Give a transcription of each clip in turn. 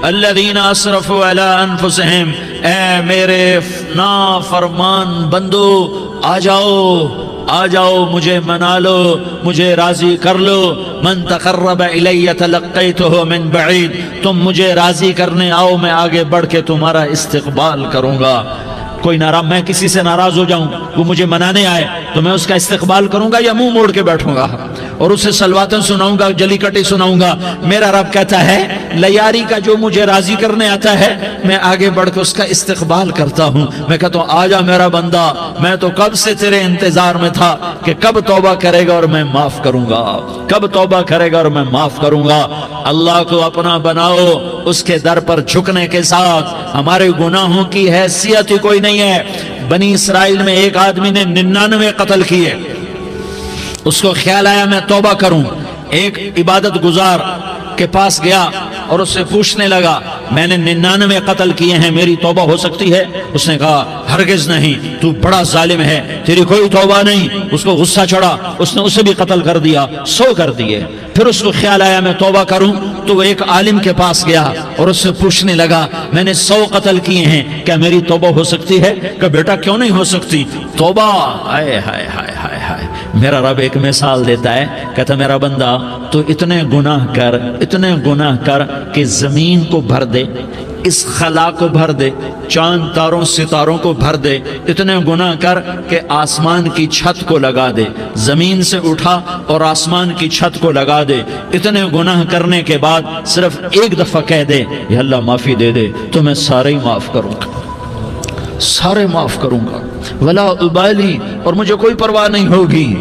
الذین اسرفوا علی انفسہم، اے میرے نافرمان بندو آ جاؤ مجھے منا لو، مجھے راضی کر لو۔ من تقرب الی تلقیتہ من بعید، تم مجھے راضی کرنے آؤ، میں آگے بڑھ کے تمہارا استقبال کروں گا۔ کوئی ناراض، میں کسی سے ناراض ہو جاؤں، وہ مجھے منانے آئے تو میں اس کا استقبال کروں گا یا منہ موڑ کے بیٹھوں گا اور اسے سلواتیں سناؤں گا، جلی کٹی سناؤں گا؟ میرا رب کہتا ہے لیاری کا جو مجھے راضی کرنے آتا ہے میں آگے بڑھ کے اس کا استقبال کرتا ہوں۔ میں کہتا ہوں آجا میرا بندہ، میں تو کب سے تیرے انتظار میں تھا کہ کب توبہ کرے گا اور میں معاف کروں گا، کب توبہ کرے گا اور میں معاف کروں گا۔ اللہ کو اپنا بناؤ، اس کے در پر جھکنے کے ساتھ ہمارے گناہوں کی حیثیت ہی کوئی نہیں ہے۔ بنی اسرائیل میں ایک آدمی نے 99 قتل کیے، اس کو خیال آیا میں توبہ کروں، ایک عبادت گزار کے پاس گیا اور اس سے پوچھنے لگا میں نے 99 قتل کیے ہیں، میری توبہ ہو سکتی ہے؟ اس نے کہا ہرگز نہیں، تو بڑا ظالم ہے، تیری کوئی توبہ نہیں۔ اس کو غصہ چڑھا، اس نے اسے بھی قتل کر دیا، 100 کر دیے۔ پھر اس کو خیال آیا میں توبہ کروں تو وہ ایک عالم کے پاس گیا اور اس سے پوچھنے لگا میں نے 100 قتل کیے ہیں، کیا میری توبہ ہو سکتی ہے؟ کہ بیٹا کیوں نہیں ہو سکتی توبہ؟ ہائے ہائے ہائے ہائے ہائے۔ میرا رب ایک مثال دیتا ہے، کہتا میرا بندہ تو اتنے گناہ کر کہ زمین کو بھر دے، اس خلا کو بھر دے، چاند تاروں ستاروں کو بھر دے، اتنے گناہ کر کہ آسمان کی چھت کو لگا دے، زمین سے اٹھا اور آسمان کی چھت کو لگا دے۔ اتنے گناہ کرنے کے بعد صرف ایک دفعہ کہہ دے یا اللہ معافی دے دے تو میں سارے ہی معاف کروں گا، سارے معاف کروں گا، ولا ابالی، اور مجھے کوئی پرواہ نہیں ہوگی۔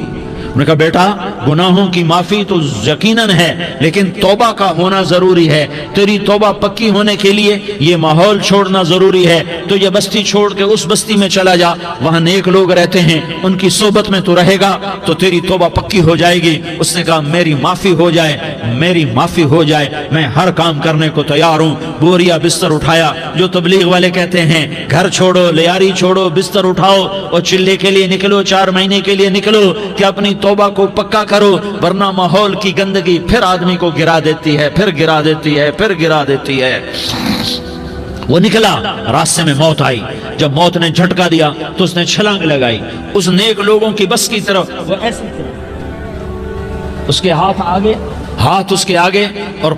انہوں نے کہا بیٹا گناہوں کی معافی تو یقیناً ہے لیکن توبہ کا ہونا ضروری ہے، تیری توبہ پکی ہونے کے لیے یہ ماحول چھوڑنا ضروری ہے۔ تو یہ بستی چھوڑ کے اس بستی میں چلا جا، وہاں نیک لوگ رہتے ہیں، ان کی صحبت میں تو رہے گا تو تیری توبہ پکی ہو جائے گی۔ اس نے کہا میری معافی ہو جائے، میری معافی ہو جائے، میں ہر کام کرنے کو تیار ہوں۔ بوریا بستر اٹھایا، جو تبلیغ والے کہتے ہیں گھر چھوڑو، لیاری چھوڑو، بستر اٹھاؤ اور چلے کے لیے نکلو، 4 مہینے کے لیے نکلو کہ اپنی توبہ کو پکا کرو، ورنہ ماحول کی گندگی پھر آدمی کو گرا دیتی ہے، پھر گرا دیتی ہے، پھر گرا دیتی ہے۔ وہ نکلا، راستے میں موت آئی، جب موت نے جھٹکا دیا تو اس نے چھلانگ لگائی اس نیک لوگوں کی بس کی طرف، وہ ایسے اس کے ہاتھ اس کے آگے اور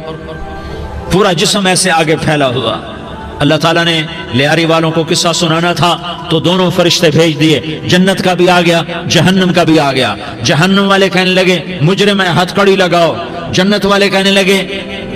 پورا جسم ایسے آگے پھیلا ہوا۔ اللہ تعالیٰ نے لیاری والوں کو قصہ سنانا تھا تو دونوں فرشتے بھیج دیے، جنت کا بھی آ گیا، جہنم کا بھی آ گیا۔ جہنم والے کہنے لگے مجرم ہے ہتھ کڑی لگاؤ، جنت والے کہنے لگے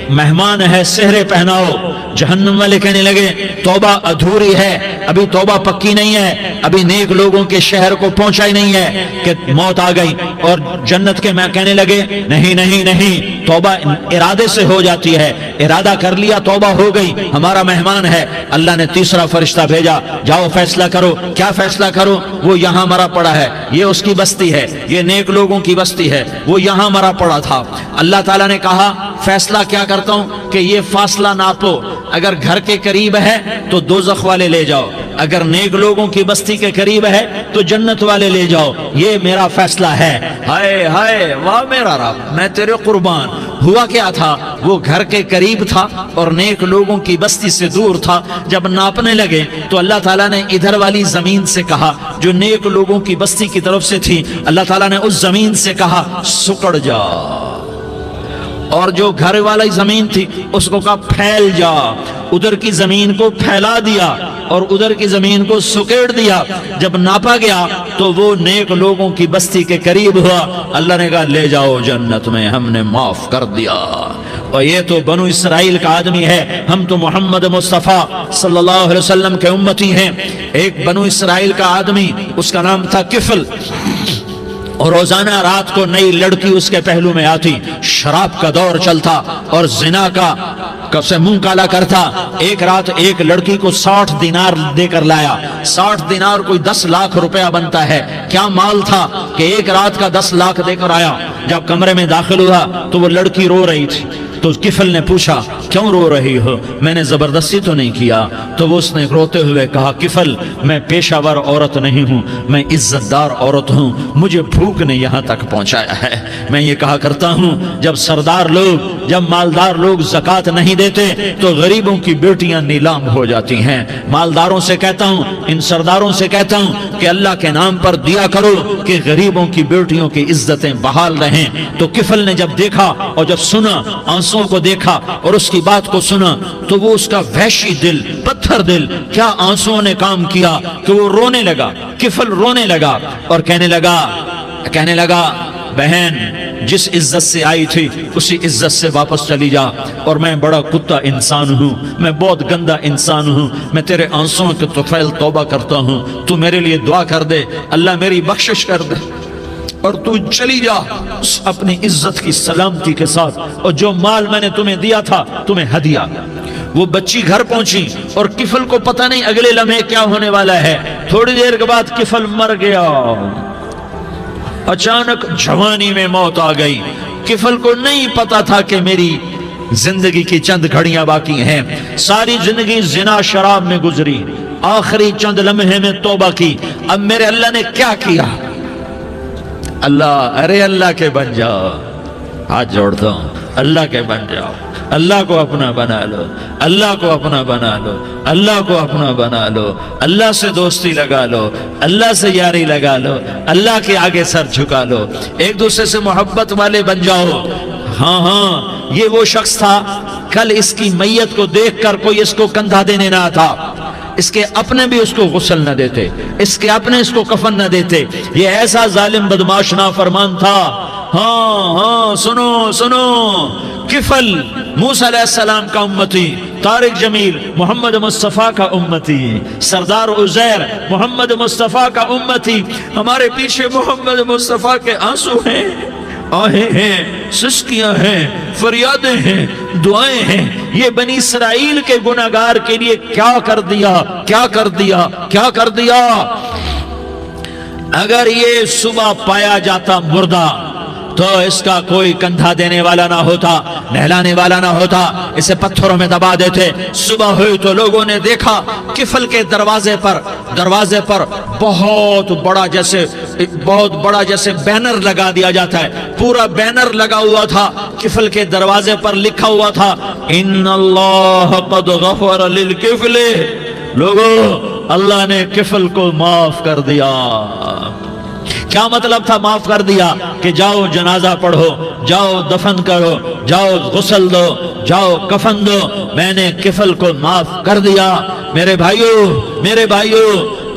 مہمان ہے سہرے پہناؤ۔ جہنم والے کہنے لگے توبہ ادھوری ہے، ابھی توبہ پکی نہیں ہے، ابھی نیک لوگوں کے شہر کو پہنچا ہی نہیں ہے کہ موت آ گئی۔ اور جنت کے میں کہنے لگے نہیں، توبہ ارادے سے ہو جاتی ہے، ارادہ کر لیا توبہ ہو گئی، ہمارا مہمان ہے۔ اللہ نے تیسرا فرشتہ بھیجا، جاؤ فیصلہ کرو۔ کیا فیصلہ کرو؟ وہ یہاں مرا پڑا ہے، یہ اس کی بستی ہے، یہ نیک لوگوں کی بستی ہے، وہ یہاں مرا پڑا تھا۔ اللہ تعالیٰ نے کہا فیصلہ کیا کرتا ہوں کہ یہ فاصلہ ناپو، اگر گھر کے قریب ہے تو دوزخ والے لے جاؤ، اگر نیک لوگوں کی بستی کے قریب ہے تو جنت والے لے جاؤ، یہ میرا فیصلہ ہے۔ ہائے ہائے واہ میرا رب، میں تیرے قربان۔ ہوا کیا تھا؟ وہ گھر کے قریب تھا اور نیک لوگوں کی بستی سے دور تھا۔ جب ناپنے لگے تو اللہ تعالیٰ نے ادھر والی زمین سے کہا جو نیک لوگوں کی بستی کی طرف سے تھی، اللہ تعالیٰ نے اس زمین سے کہا سکڑ جا، اور جو گھر والی زمین تھی اس کو کہا پھیل جا۔ ادھر کی زمین کو پھیلا دیا اور ادھر کی زمین کو سکیڑ دیا۔ جب ناپا گیا تو وہ نیک لوگوں کی بستی کے قریب ہوا۔ اللہ نے کہا لے جاؤ جنت میں، ہم نے معاف کر دیا۔ اور یہ تو بنو اسرائیل کا آدمی ہے، ہم تو محمد مصطفیٰ صلی اللہ علیہ وسلم کے امتی ہیں۔ ایک بنو اسرائیل کا آدمی، اس کا نام تھا کفل، اور روزانہ رات کو نئی لڑکی اس کے پہلو میں آتی، شراب کا دور چلتا اور زنا کا سے منہ کالا کرتا۔ ایک رات ایک لڑکی کو 60 دینار دے کر لایا۔ 60 دینار کوئی 10 لاکھ روپیہ بنتا ہے۔ کیا مال تھا کہ ایک رات کا 10 لاکھ دے کر آیا۔ جب کمرے میں داخل ہوا تو وہ لڑکی رو رہی تھی، تو کفل نے پوچھا کیوں رو رہی ہو؟ میں نے زبردستی تو نہیں کیا۔ تو وہ اس نے روتے ہوئے کہا کفل میں پیشہ ور عورت نہیں ہوں، میں عزت دار عورت ہوں، مجھے بھوک نے یہاں تک پہنچایا ہے۔ میں یہ کہا کرتا ہوں جب سردار لوگ، جب مالدار لوگ زکوٰۃ نہیں دیتے تو غریبوں کی بیٹیاں نیلام ہو جاتی ہیں۔ مالداروں سے کہتا ہوں، ان سرداروں سے کہتا ہوں کہ اللہ کے نام پر دیا کرو کہ غریبوں کی بیٹیوں کی عزتیں بحال رہیں۔ تو کفل نے جب دیکھا اور جب سنا، آنسوں کو دیکھا اور اس کی بات کو سنا، تو وہ اس کا وحشی دل، پتھر دل، کیا آنسوں نے کام کیا کہ وہ رونے لگا۔ کفل رونے لگا اور کہنے لگا بہن جس عزت سے آئی تھی اسی عزت سے واپس چلی جا، اور میں بڑا کتا انسان ہوں، میں بہت گندا انسان ہوں، میں تیرے آنسوں کے طفیل توبہ کرتا ہوں، تو میرے لیے دعا کر دے، اللہ میری بخشش کر دے، اور تو چلی جا اپنی عزت کی سلامتی کے ساتھ، اور جو مال میں نے تمہیں دیا تھا تمہیں ہدیہ۔ وہ بچی گھر پہنچی اور کفل کو پتہ نہیں اگلے لمحے کیا ہونے والا ہے۔ تھوڑی دیر کے بعد کفل مر گیا، اچانک جوانی میں موت آ گئی۔ کفل کو نہیں پتا تھا کہ میری زندگی کی چند گھڑیاں باقی ہیں، ساری زندگی زنا شراب میں گزری، آخری چند لمحے میں توبہ کی۔ اب میرے اللہ نے کیا کیا؟ اللہ کے بن جاؤ، ہاتھ جوڑتا ہوں، اللہ کے بن جاؤ، اللہ کو اپنا بنا لو، اللہ کو اپنا بنا لو، اللہ کو اپنا بنا لو، اللہ سے دوستی لگا لو، اللہ سے یاری لگا لو، اللہ کے آگے سر جھکا لو، ایک دوسرے سے محبت والے بن جاؤ۔ ہاں یہ وہ شخص تھا، کل اس کی میت کو دیکھ کر کوئی اس کو کندھا دینے نہ تھا، اس کے اپنے بھی اس کو غسل نہ دیتے، اس کے اپنے اس کو کفن نہ دیتے، یہ ایسا ظالم بدماش نافرمان تھا۔ ہاں سنو، کفل موسیٰ علیہ السلام کا امتی، طارق جمیل محمد مصطفیٰ کا امتی، سردار عزیر محمد مصطفیٰ کا امتی، ہمارے پیچھے محمد مصطفیٰ کے آنسو ہیں، آہیں ہیں، سسکیاں ہیں، فریادیں ہیں، دعائیں ہیں۔ یہ بنی اسرائیل کے گناہگار کے لیے کیا کر دیا۔ اگر یہ صبح پایا جاتا مردہ تو اس کا کوئی کندھا دینے والا نہ ہوتا، نہلانے والا نہ ہوتا، اسے پتھروں میں دبا دیتے۔ صبح ہوئی تو لوگوں نے دیکھا کفل کے دروازے پر بہت بڑا جیسے بینر لگا دیا جاتا ہے، پورا بینر لگا ہوا تھا، کفل کے دروازے پر لکھا ہوا تھا ان اللہ قد غفر للکفل، لوگوں اللہ نے کفل کو معاف کر دیا۔ کیا مطلب تھا معاف کر دیا؟ کہ جاؤ جنازہ پڑھو، جاؤ دفن کرو، جاؤ غسل دو، جاؤ کفن دو، میں نے کفل کو معاف کر دیا۔ میرے بھائیو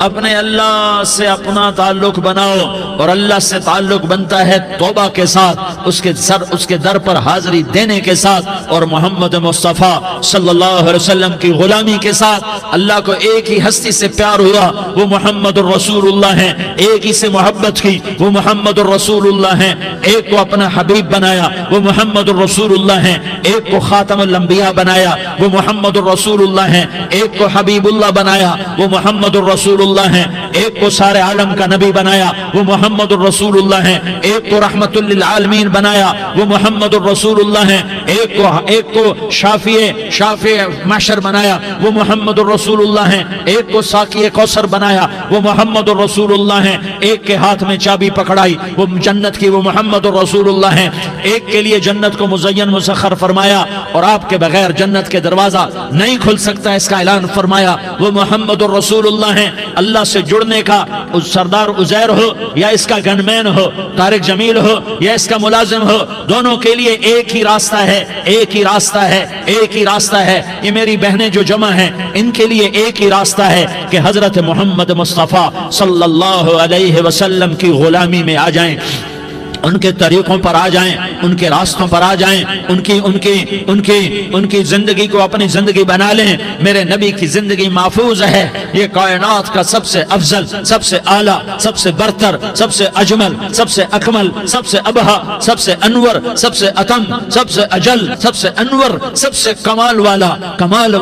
اپنے اللہ سے اپنا تعلق بناؤ، اور اللہ سے تعلق بنتا ہے توبہ کے ساتھ، اس کے در پر حاضری دینے کے ساتھ، اور محمد مصطفیٰ صلی اللہ علیہ وسلم کی غلامی کے ساتھ۔ اللہ کو ایک ہی ہستی سے پیار ہوا، وہ محمد الرسول اللہ ہیں، ایک ہی سے محبت کی، وہ محمد الرسول اللہ ہیں، ایک کو اپنا حبیب بنایا، وہ محمد الرسول اللہ ہیں، ایک کو خاتم الانبیاء بنایا، وہ محمد الرسول اللہ ہیں، ایک کو حبیب اللہ بنایا، وہ محمد الرسول اللہ ہیں، ایک کو سارے عالم کا نبی بنایا، وہ محمد الرسول اللہ ہیں، ایک کو رحمت للعالمین بنایا، وہ محمد الرسول اللہ ہیں، ایک کو شافع محشر بنایا، وہ محمد الرسول اللہ ہیں، ایک کو ساقی کوثر بنایا، وہ محمد الرسول اللہ ہیں، ایک کے ہاتھ میں چابی پکڑائی وہ جنت کی، وہ محمد الرسول اللہ ہیں، ایک کے لیے جنت کو مزین مسخر فرمایا اور آپ کے بغیر جنت کے دروازہ نہیں کھل سکتا اس کا اعلان فرمایا، وہ محمد الرسول اللہ ہیں۔ اللہ سے جڑنے کا سردار عزیر ہو یا اس کا گنمین ہو، طارق جمیل ہو یا اس کا ملازم ہو، دونوں کے لیے ایک ہی راستہ ہے۔ یہ میری بہنیں جو جمع ہیں ان کے لیے ایک ہی راستہ ہے کہ حضرت محمد مصطفیٰ صلی اللہ علیہ وسلم کی غلامی میں آ جائیں، ان کے طریقوں پر آ جائیں، ان کے راستوں پر آ جائیں، ان کی زندگی کو اپنی زندگی بنا لیں۔ میرے نبی کی زندگی محفوظ ہے، یہ کائنات کا سب سے افضل، سب سے اعلیٰ، سب سے برتر، سب سے اجمل، سب سے اکمل، سب سے ابہا، سب سے انور، سب سے اتم، سب سے اجل، سب سے انور، سب سے کمال والا، جمال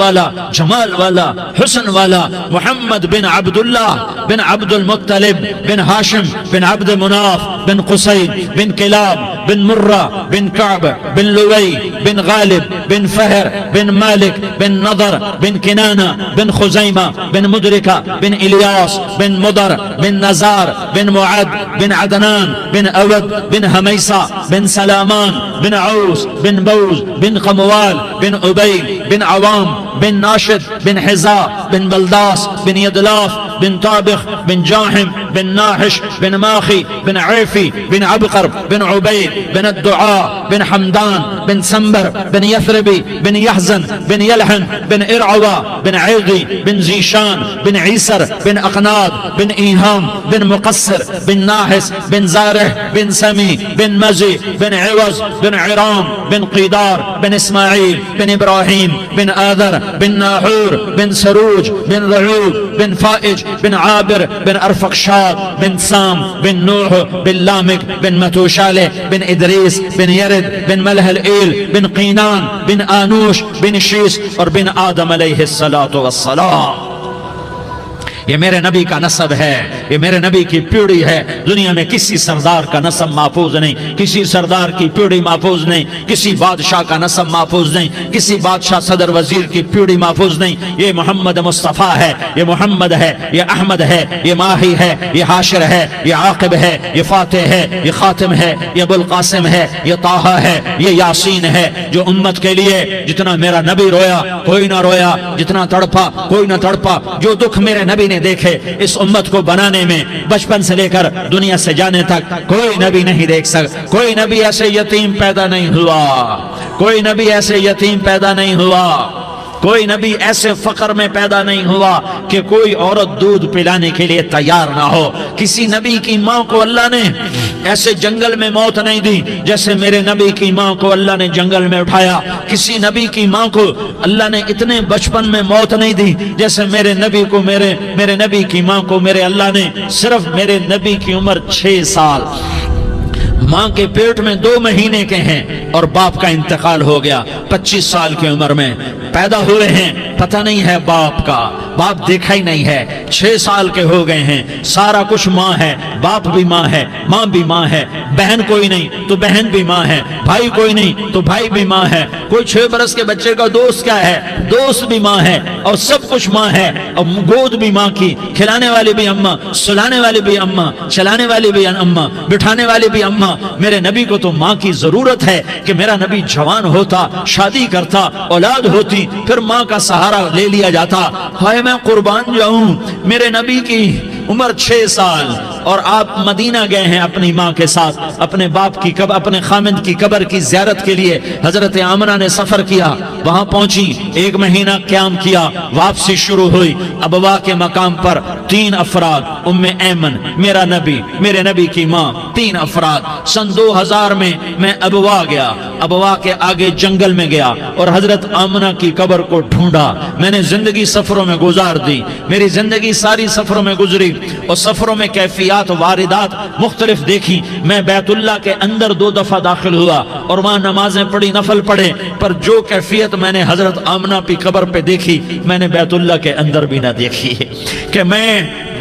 والا، حسن والا، محمد بن عبداللہ بن عبد المطلب بن ہاشم بن عبد مناف بن قصی بن کلاب بن مرہ بن کعب بن لوی بن غالب بن فہر بن مالک بن نضر بن کنانہ بن خزیمہ بن مدرکہ بن الیاس بن مدر بن نزار بن معد بن عدنان بن اود بن حمیسہ بن سلامان بن عوس بن بوز بن قموال بن عبید بن عوام بن ناشد بن حزا بن بلداس بن یدلاف بن طابخ بن جاحم بن ناحش بن ماخی بن عیفی بن عبقر بن عبید بن الدعاء بن حمدان بن سنبر بن یثربی بن یحزن بن یلحن بن ارعوا بن عیغی بن زیشان بن عیسر بن اقناد بن ایہام بن مقصر بن ناحس بن زارح بن سمی بن مزی بن عوض بن عرام بن قیدار بن اسماعیل بن ابراہیم بن آذر بن ناحور بن سروج بن رعوب بن فائج بن عابر بن ارفقشاد بن سام بن نوح بن لامک بن متوشالہ بن ادریس بن یرد بن ملح الایل بن قینان بن آنوش بن شیس اور بن آدم علیہ السلام۔ یہ میرے نبی کا نسب ہے، یہ میرے نبی کی پیڑھی ہے۔ دنیا میں کسی سردار کا نسب محفوظ نہیں، کسی سردار کی پیڑھی محفوظ نہیں، کسی بادشاہ کا نسب محفوظ نہیں، کسی بادشاہ صدر وزیر کی پیڑھی محفوظ نہیں۔ یہ محمد مصطفیٰ ہے، یہ محمد ہے، یہ احمد ہے، یہ ماہی ہے، یہ حاشر ہے، یہ عاقب ہے، یہ فاتح ہے، یہ خاتم ہے، یہ ابو القاسم ہے، یہ طٰہٰ ہے، یہ یاسین ہے۔ جو امت کے لیے جتنا میرا نبی رویا کوئی نہ رویا، جتنا تڑپا کوئی نہ تڑپا، جو دکھ میرے نبی نے دیکھے اس امت کو بنانے میں، بچپن سے لے کر دنیا سے جانے تک کوئی نبی نہیں دیکھ سکتا۔ کوئی نبی ایسے یتیم پیدا نہیں ہوا، کوئی نبی ایسے یتیم پیدا نہیں ہوا، کوئی نبی ایسے فقر میں پیدا نہیں ہوا کہ کوئی عورت دودھ پلانے کے لیے تیار نہ ہو۔ کسی نبی کی ماں کو اللہ نے ایسے جنگل میں موت نہیں دی جیسے میرے نبی کی ماں کو اللہ نے جنگل میں اٹھایا۔ کسی نبی کی ماں کو اللہ نے اتنے بچپن میں موت نہیں دی جیسے میرے نبی کو میرے نبی کی ماں کو میرے اللہ نے صرف میرے نبی کی عمر 6 سال، ماں کے پیٹ میں 2 مہینے کے ہیں اور باپ کا انتقال ہو گیا 25 سال کی عمر میں پیدا ہوئے ہیں، پتہ نہیں ہے باپ کا، باپ دیکھا ہی نہیں ہے، 6 سال کے ہو گئے ہیں، سارا کچھ ماں ہے، باپ بھی ماں ہے، ماں بھی ماں ہے، بہن کوئی نہیں تو بہن بھی ماں ہے، بھائی کوئی نہیں تو بھائی بھی ماں ہے، کوئی 6 برس کے بچے کا دوست کیا ہے، دوست بھی ماں ہے، اور سب کچھ ماں ہے، اور گود بھی ماں کی، کھلانے والی بھی اماں، سلانے والی بھی اماں، چلانے والی بھی اماں، بٹھانے والی بھی اماں۔ میرے نبی کو تو ماں کی ضرورت ہے کہ میرا نبی جوان ہوتا، شادی کرتا، اولاد ہوتی، پھر ماں کا سہارا لے لیا جاتا۔ ہائے میں قربان جاؤں، میرے نبی کی عمر 6 سال اور آپ مدینہ گئے ہیں اپنی ماں کے ساتھ، اپنے باپ کی اپنے خامند کی قبر کی زیارت کے لیے۔ حضرت آمنہ نے سفر کیا، وہاں پہنچی، 1 مہینہ قیام کیا، واپسی شروع ہوئی۔ ابوا کے مقام پر 3 افراد، ام ایمن، میرا نبی، میرے نبی کی ماں، 3 افراد۔ سن 2000 میں ابوا گیا، ابوا کے آگے جنگل میں گیا اور حضرت آمنہ کی قبر کو ڈھونڈا۔ میں نے زندگی سفروں میں گزار دی، میری زندگی ساری سفروں میں گزری، اور سفروں میں کیفیات واردات مختلف دیکھی۔ میں بیت اللہ کے اندر 2 دفعہ داخل ہوا اور وہاں نمازیں پڑھی، نفل پڑھے، پر جو کیفیت میں نے حضرت آمنہ کی قبر پہ دیکھی میں نے بیت اللہ کے اندر بھی نہ دیکھی، کہ میں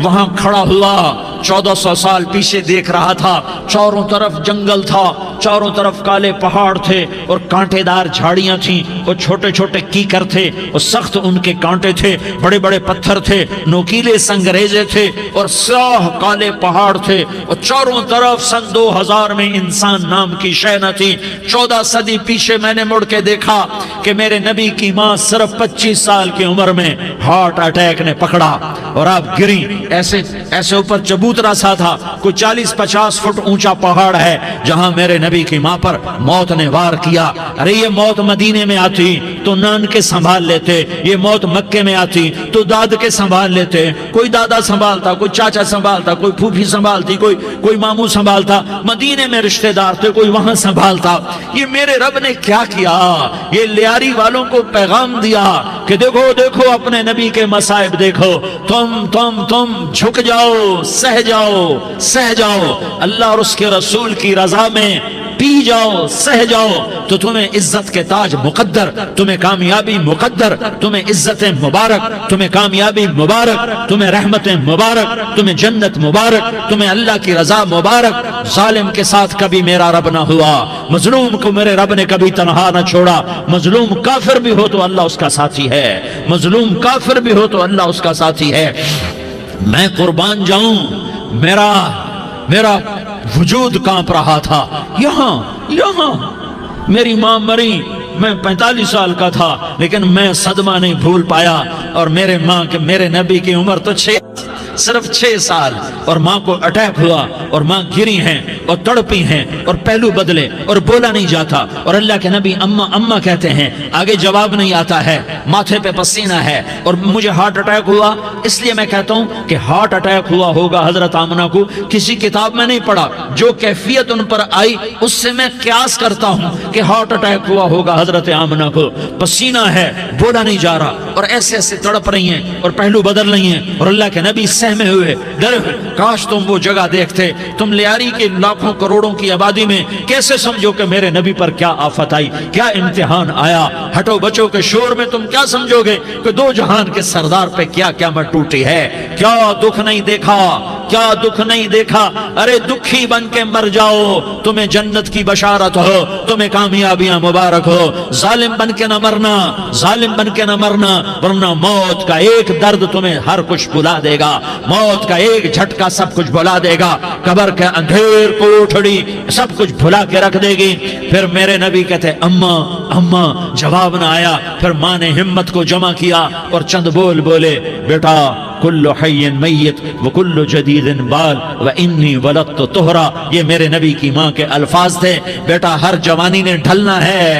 وہاں کھڑا ہوا 1400 سال پیچھے دیکھ رہا تھا، چاروں طرف جنگل تھا، چاروں طرف کالے پہاڑ تھے اور کانٹے دار جھاڑیاں تھیں، اور چھوٹے چھوٹے کیکر تھے اور سخت ان کے کانٹے تھے، بڑے بڑے پتھر تھے، نوکیلے سنگریزے تھے اور سیاہ کالے پہاڑ تھے، اور چاروں طرف سن 2000 میں انسان نام کی شے نہ تھی۔ 14 صدی پیچھے میں نے مڑ کے دیکھا کہ میرے نبی کی ماں صرف 25 سال کی عمر میں ہارٹ اٹیک نے پکڑا اور آپ گری، ایسے اوپر چبوترا سا تھا، کوئی 40-50 فٹ اونچا پہاڑ ہے جہاں میرے نبی کی ماں پر موت نے وار کیا۔ ارے یہ موت مدینے میں آتی تو نان کے سنبھال لیتے، یہ موت مکے میں آتی تو داد کے سنبھال لیتے، کوئی دادا سنبھالتا، کوئی چاچا سنبھالتا، کوئی پھوپھی سنبھالتی، کوئی ماموں سنبھالتا، مدینے میں رشتہ دار تھے، کوئی وہاں سنبھالتا۔ یہ میرے رب نے کیا کیا؟ یہ لیاری والوں کو پیغام دیا کہ دیکھو دیکھو اپنے نبی کے مصائب دیکھو، تم جھک جاؤ، سہ جاؤ، اللہ اور اس کے رسول کی رضا میں پی جاؤ سہ جاؤ تو تمہیں عزت کے تاج مقدر، تمہیں کامیابی مقدر، تمہیں عزت مبارک، تمہیں کامیابی مبارک، تمہیں رحمت مبارک، تمہیں جنت مبارک، تمہیں اللہ کی رضا مبارک۔ ظالم کے ساتھ کبھی میرا رب نہ ہوا، مظلوم کو میرے رب نے کبھی تنہا نہ چھوڑا۔ مظلوم کافر بھی ہو تو اللہ اس کا ساتھی ہے، مظلوم کافر بھی ہو تو اللہ اس کا ساتھی ہے۔ میں قربان جاؤں، میرا وجود کانپ رہا تھا۔ یہاں میری ماں مری، میں 45 سال کا تھا، لیکن میں صدمہ نہیں بھول پایا۔ اور میرے نبی کی عمر تو صرف 6 سال، اور ماں کو اٹیک ہوا اور ماں گری ہیں اور تڑپی ہیں اور پہلو بدلے اور بولا نہیں جاتا، اور اللہ کے نبی اماں اماں کہتے ہیں، آگے جواب نہیں آتا ہے، ماتھے پہ پسینہ ہے، اور مجھے ہارٹ اٹیک ہوا۔ اس لیے میں کہتا ہوں کہ ہارٹ اٹیک ہوا ہوگا حضرت آمنہ کو، کسی کتاب میں نہیں پڑھا، جو کیفیت ان پر آئی اس سے میں قیاس کرتا ہوں کہ ہارٹ اٹیک ہوا ہوگا حضرت آمنہ کو۔ پسینہ ہے، بولا نہیں جا رہا، اور ایسے ایسے تڑپ رہی ہیں اور پہلو بدل رہی ہیں، اور اللہ کے نبی سہمے ہوئے ڈرے ہوئے۔ کاش تم وہ جگہ دیکھتے، تم لیاری کے لاکھوں کروڑوں کی آبادی میں کیسے سمجھو کہ میرے نبی پر کیا آفت آئی، کیا امتحان آیا۔ ہٹو بچوں کے شور میں تم کیا سمجھو گے کہ دو جہان کے سردار پہ کیا قیامت ٹوٹی ہے۔ کیا دکھ نہیں دیکھا، کیا دکھ نہیں دیکھا۔ ارے دکھی بن کے مر جاؤ، تمہیں جنت کی بشارت ہو، تمہیں کامیابیاں مبارک ہو۔ ظالم بن کے نہ مرنا، ظالم بن کے نہ مرنا، ورنہ موت کا ایک درد تمہیں ہر کچھ بھلا دے گا، موت کا ایک جھٹکا سب کچھ بھلا دے گا، قبر کے اندھیر کوٹھڑی سب کچھ بھلا کے رکھ دے گی۔ پھر میرے نبی کہتے اماں اماں، جواب نہ آیا۔ پھر ماں نے ہمت کو جمع کیا اور چند بول بولے، بیٹا کل حی میت وکل جدید بال وانی ولدت طہرا۔ یہ میرے نبی کی ماں کے الفاظ تھے، بیٹا ہر جوانی نے ڈھلنا ہے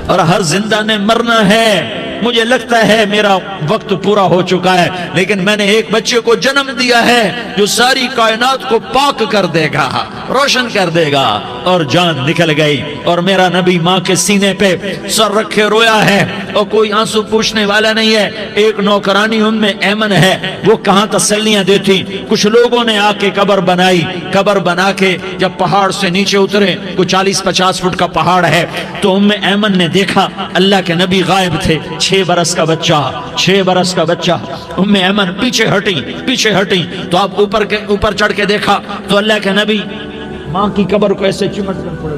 اور ہر زندہ نے مرنا ہے۔ مجھے لگتا ہے میرا وقت پورا ہو چکا ہے، لیکن میں نے ایک بچے کو جنم دیا ہے جو ساری کائنات کو پاک کر دے گا، روشن کر دے گا۔ اور جان نکل گئی، اور میرا نبی ماں کے سینے پہ سر رکھے رویا ہے، اور کوئی آنسو پوچھنے والا نہیں ہے۔ ایک نوکرانی ایمن ہے، وہ کہاں تسلیاں دیتی۔ کچھ لوگوں نے آ کے قبر بنائی، قبر بنا کے جب پہاڑ سے نیچے اترے، کوئی 40-50 فٹ کا پہاڑ ہے، تو ایمن نے دیکھا اللہ کے نبی غائب تھے۔ 6 برس کا بچہ، ایمن پیچھے ہٹی تو آپ اوپر چڑھ کے دیکھا تو اللہ کے نبی ماں کی قبر کو ایسے چمٹ کر پڑے،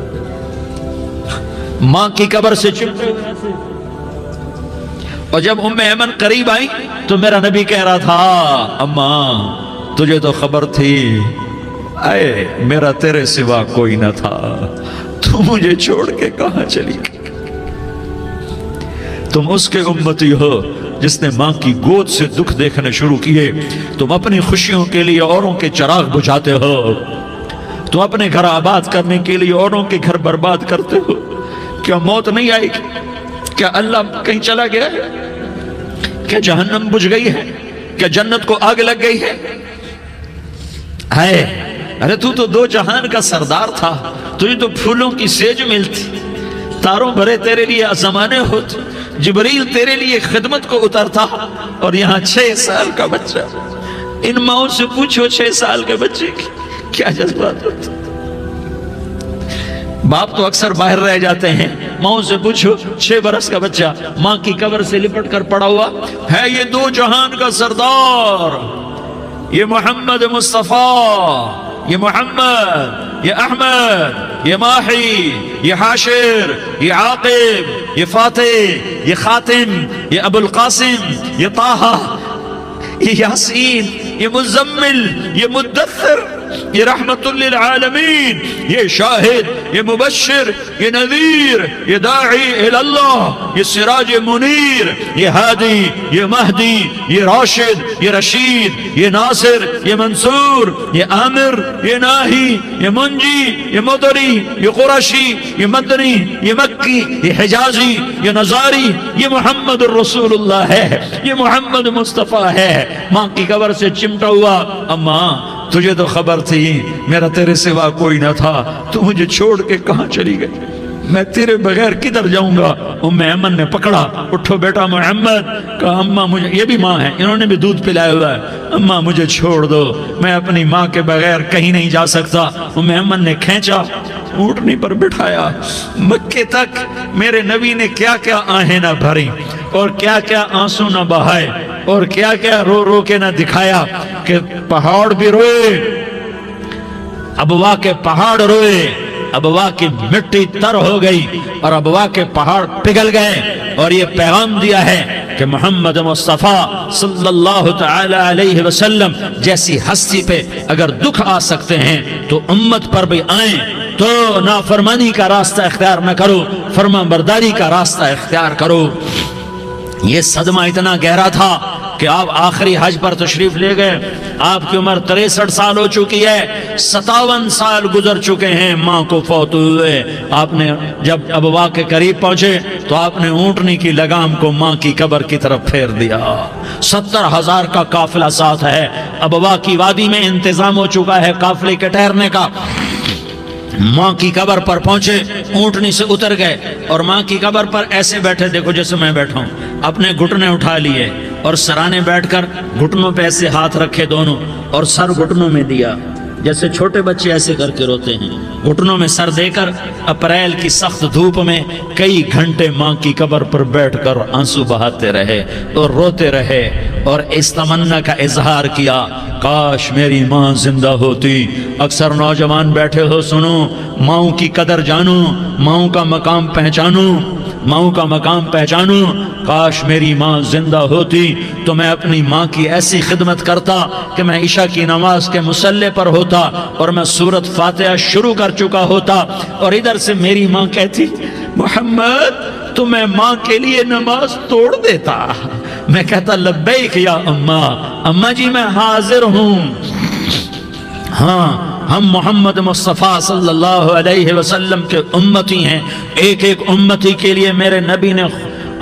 ماں کی قبر سے چمٹے ہوئے ایسے۔ اور جب ایمن قریب آئی تو میرا نبی کہہ رہا تھا، اماں تجھے تو خبر تھی، اے میرا تیرے سوا کوئی نہ تھا، تو مجھے چھوڑ کے کہاں چلی گئی۔ تم اس کے امتی ہو جس نے ماں کی گود سے دکھ دیکھنے شروع کیے۔ تم اپنی خوشیوں کے لیے اوروں کے چراغ بجھاتے ہو، تم اپنے گھر آباد کرنے کے لیے اوروں کے گھر برباد کرتے ہو۔ کیا موت نہیں آئے گی؟ کیا اللہ کہیں چلا گیا ہے؟ کیا جہنم بجھ گئی ہے؟ کیا جنت کو آگ لگ گئی ہے؟ ارے تو 2 جہان کا سردار تھا، تجھے تو پھولوں کی سیج ملتی، تاروں بھرے تیرے لیے زمانے ہوتے، جبریل تیرے لیے خدمت کو اترتا، اور یہاں 6 سال کا بچہ۔ ان ماؤں سے پوچھو 6 سال کے بچے کی کیا جذبات ہوتے۔ باپ تو اکثر باہر رہ جاتے ہیں، ماؤں سے پوچھو 6 برس کا بچہ ماں کی قبر سے لپٹ کر پڑا ہوا ہے۔ یہ 2 جہان کا سردار، یہ محمد مصطفیٰ، یہ محمد، یہ احمد، یہ ماہی، یہ حاشر، یہ عاقب، یہ فاتح، یہ خاتم، یہ ابو القاسم، یہ طہ، یہ یاسین، یہ مزمل، یہ مدثر، یہ رحمت للعالمین، یہ شاہد، یہ مبشر، یہ نذیر، یہ داعی الاللہ، یہ سراج منیر، یہ ہادی، یہ مہدی، یہ راشد، یہ رشید، یہ ناصر، یہ منصور، یہ عامر، یہ ناہی، یہ منجی، یہ مدری، یہ قرشی، یہ مدنی، یہ مکی، یہ حجازی، یہ نظاری، یہ محمد الرسول اللہ ہے، یہ محمد مصطفیٰ ہے۔ ماں کی قبر سے چمٹا ہوا، اماں تجھے تو خبر تھی میرا تیرے سوا کوئی نہ تھا، تو مجھے چھوڑ کے کہاں چلی گئی۔ میں تیرے بغیر کدھر جاؤں گا؟ ام ایمن نے پکڑا، اٹھو بیٹا محمد، کہا اماں مجھے، یہ بھی ماں ہے، انہوں نے بھی دودھ پلایا ہوا ہے، اماں مجھے چھوڑ دو، میں اپنی ماں کے بغیر کہیں نہیں جا سکتا۔ ام ایمن نے کھینچا، اونٹنی پر بٹھایا، مکے تک میرے نبی نے کیا کیا آہیں نہ بھری اور کیا کیا آنسو نہ بہائے اور کیا کیا رو رو کے نہ دکھایا کہ پہاڑ بھی روئے، ابوا کے پہاڑ روئے، ابوا کی مٹی تر ہو گئی اور ابوا کے پہاڑ پگھل گئے، اور یہ پیغام دیا ہے کہ محمد مصطفیٰ صلی اللہ تعالی علیہ وسلم جیسی ہستی پہ اگر دکھ آ سکتے ہیں تو امت پر بھی آئیں، تو نافرمانی کا راستہ اختیار نہ کرو، فرما برداری کا راستہ اختیار کرو۔ یہ صدمہ اتنا گہرا تھا کہ آپ آخری حج پر تشریف لے گئے، آپ کی عمر 63 سال ہو چکی ہے، 57 سال گزر چکے ہیں ماں کو فوت ہوئے۔ آپ نے جب ابوا کے قریب پہنچے تو آپ نے اونٹنی کی لگام کو ماں کی قبر کی طرف پھیر دیا۔ 70,000 کا قافلہ ساتھ ہے، ابوا کی وادی میں انتظام ہو چکا ہے قافلے کے ٹھہرنے کا۔ ماں کی قبر پر پہنچے، اونٹنی سے اتر گئے اور ماں کی قبر پر ایسے بیٹھے، دیکھو جیسے میں بیٹھا ہوں، اپنے گھٹنے اٹھا لیے اور سرانے بیٹھ کر گھٹنوں پہ ایسے ہاتھ رکھے دونوں اور سر گھٹنوں میں دیا، جیسے چھوٹے بچے ایسے کر کے روتے ہیں، گھٹنوں میں سر دے کر اپریل کی سخت دھوپ میں کئی گھنٹے ماں کی قبر پر بیٹھ کر آنسو بہاتے رہے اور روتے رہے اور اس تمنا کا اظہار کیا، کاش میری ماں زندہ ہوتی۔ اکثر نوجوان بیٹھے ہو، سنو، ماؤں کی قدر جانو، ماؤں کا مقام پہچانو، ماؤں کا مقام پہچانو۔ کاش میری ماں زندہ ہوتی تو میں اپنی ماں کی ایسی خدمت کرتا کہ میں عشاء کی نماز کے مصلی پر ہوتا اور میں سورۃ فاتحہ شروع کر چکا ہوتا، اور ادھر سے میری ماں کہتی محمد تو میں ماں کے لیے نماز توڑ دیتا، میں کہتا لبیک یا اماں، اماں جی میں حاضر ہوں۔ ہاں، ہم محمد مصطفیٰ صلی اللہ علیہ وسلم کے امتی ہیں، ایک ایک امتی کے لیے میرے نبی نے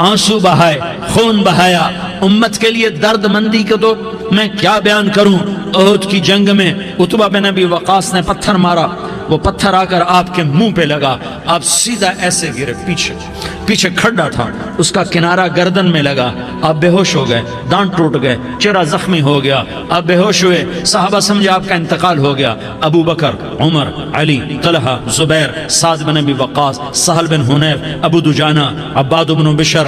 آنسو بہائے، خون بہایا، امت کے لیے درد مندی کو تو میں کیا بیان کروں۔ احد کی جنگ میں عتبہ بن ابی وقاص نے پتھر مارا، وہ پتھر آ کر آپ کے منہ پہ لگا، آپ سیدھا ایسے گرے، پیچھے کھڈا تھا، اس کا کنارہ گردن میں لگا، آپ بے ہوش ہو گئے، دانت ٹوٹ گئے، چہرہ زخمی ہو گیا، آپ بے ہوش ہوئے، صحابہ سمجھے آپ کا انتقال ہو گیا۔ ابو بکر، عمر، علی، طلحہ، زبیر، سعد بن ابی وقاص، سہل بن حنیف، ابو دجانہ، عباد بن بشر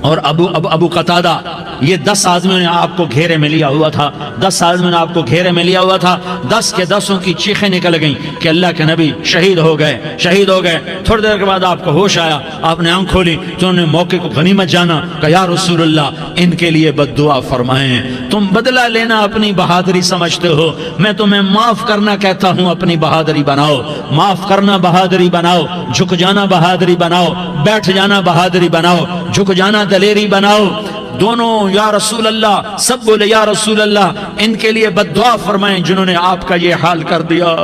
اور ابو قتادہ، یہ 10 آدمیوں نے آپ کو گھیرے میں لیا ہوا تھا، 10 آدمیوں نے آپ کو گھیرے میں لیا ہوا تھا، 10 کے 10 کی چیخیں نکل گئیں کہ اللہ کے نبی شہید ہو گئے، شہید ہو گئے۔ تھوڑی دیر کے بعد آپ کو ہوش آیا، آپ نے آنکھ کھولی تو انہوں نے موقع کو غنیمت جانا، کہ یا رسول اللہ ان کے لیے بد دعا فرمائیں، تم بدلہ لینا اپنی بہادری سمجھتے ہو، میں تمہیں معاف کرنا کہتا ہوں، اپنی بہادری بناؤ، معاف کرنا بہادری بناؤ، جھک جانا بہادری بناؤ، بیٹھ جانا بہادری بناؤ، جھک جانا دلیری بناؤ۔ دونوں یا رسول اللہ، سب بولے یا رسول اللہ، ان کے لیے بد دعا فرمائیں جنہوں نے آپ کا یہ حال کر دیا۔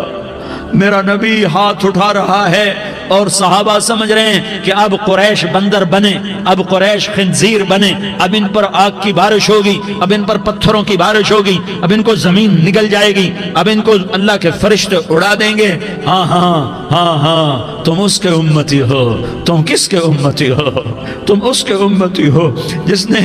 میرا نبی ہاتھ اٹھا رہا ہے اور صحابہ سمجھ رہے ہیں کہ اب قریش بندر بنے، اب قریش خنزیر بنے، اب ان پر آگ کی بارش ہوگی، اب ان پر پتھروں کی بارش ہوگی، اب ان کو زمین نگل جائے گی، اب ان کو اللہ کے فرشتے اڑا دیں گے۔ ہاں ہاں ہاں ہاں، تم اس کے امتی ہو، تم کس کے امتی ہو؟ تم اس کے امتی ہو جس نے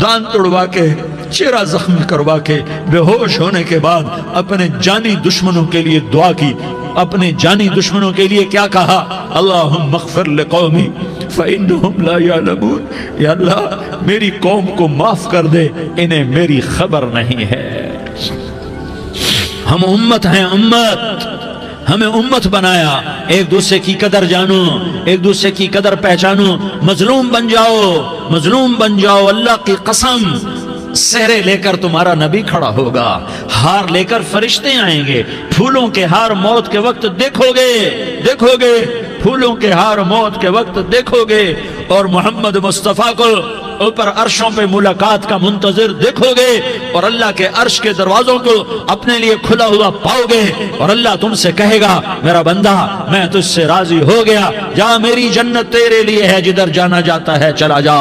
دانت توڑوا کے، چہرہ زخمی کروا کے، بے ہوش ہونے کے بعد اپنے جانی دشمنوں کے لیے دعا کی، اپنے جانی دشمنوں کے لیے کیا کہا؟ اللہم اغفر لقومی فإنہم لا یعلمون، یا اللہ میری قوم کو معاف کر دے، انہیں میری خبر نہیں ہے۔ ہم امت ہیں، امت، ہمیں امت بنایا، ایک دوسرے کی قدر جانو، ایک دوسرے کی قدر پہچانو، مظلوم بن جاؤ، مظلوم بن جاؤ، اللہ کی قسم سہرے لے کر تمہارا نبی کھڑا ہوگا، ہار لے کر فرشتے آئیں گے، پھولوں کے ہار موت کے وقت دیکھو گے، دیکھو گے، پھولوں کے ہار موت کے وقت دیکھو گے، اور محمد مصطفیٰ کو اوپر عرشوں پہ ملاقات کا منتظر دیکھو گے، اور اللہ کے عرش کے دروازوں کو اپنے لیے کھلا ہوا پاؤ گے، اور اللہ تم سے کہے گا میرا بندہ میں تجھ سے راضی ہو گیا، جا میری جنت تیرے لیے ہے، جدھر جانا جاتا ہے چلا جا۔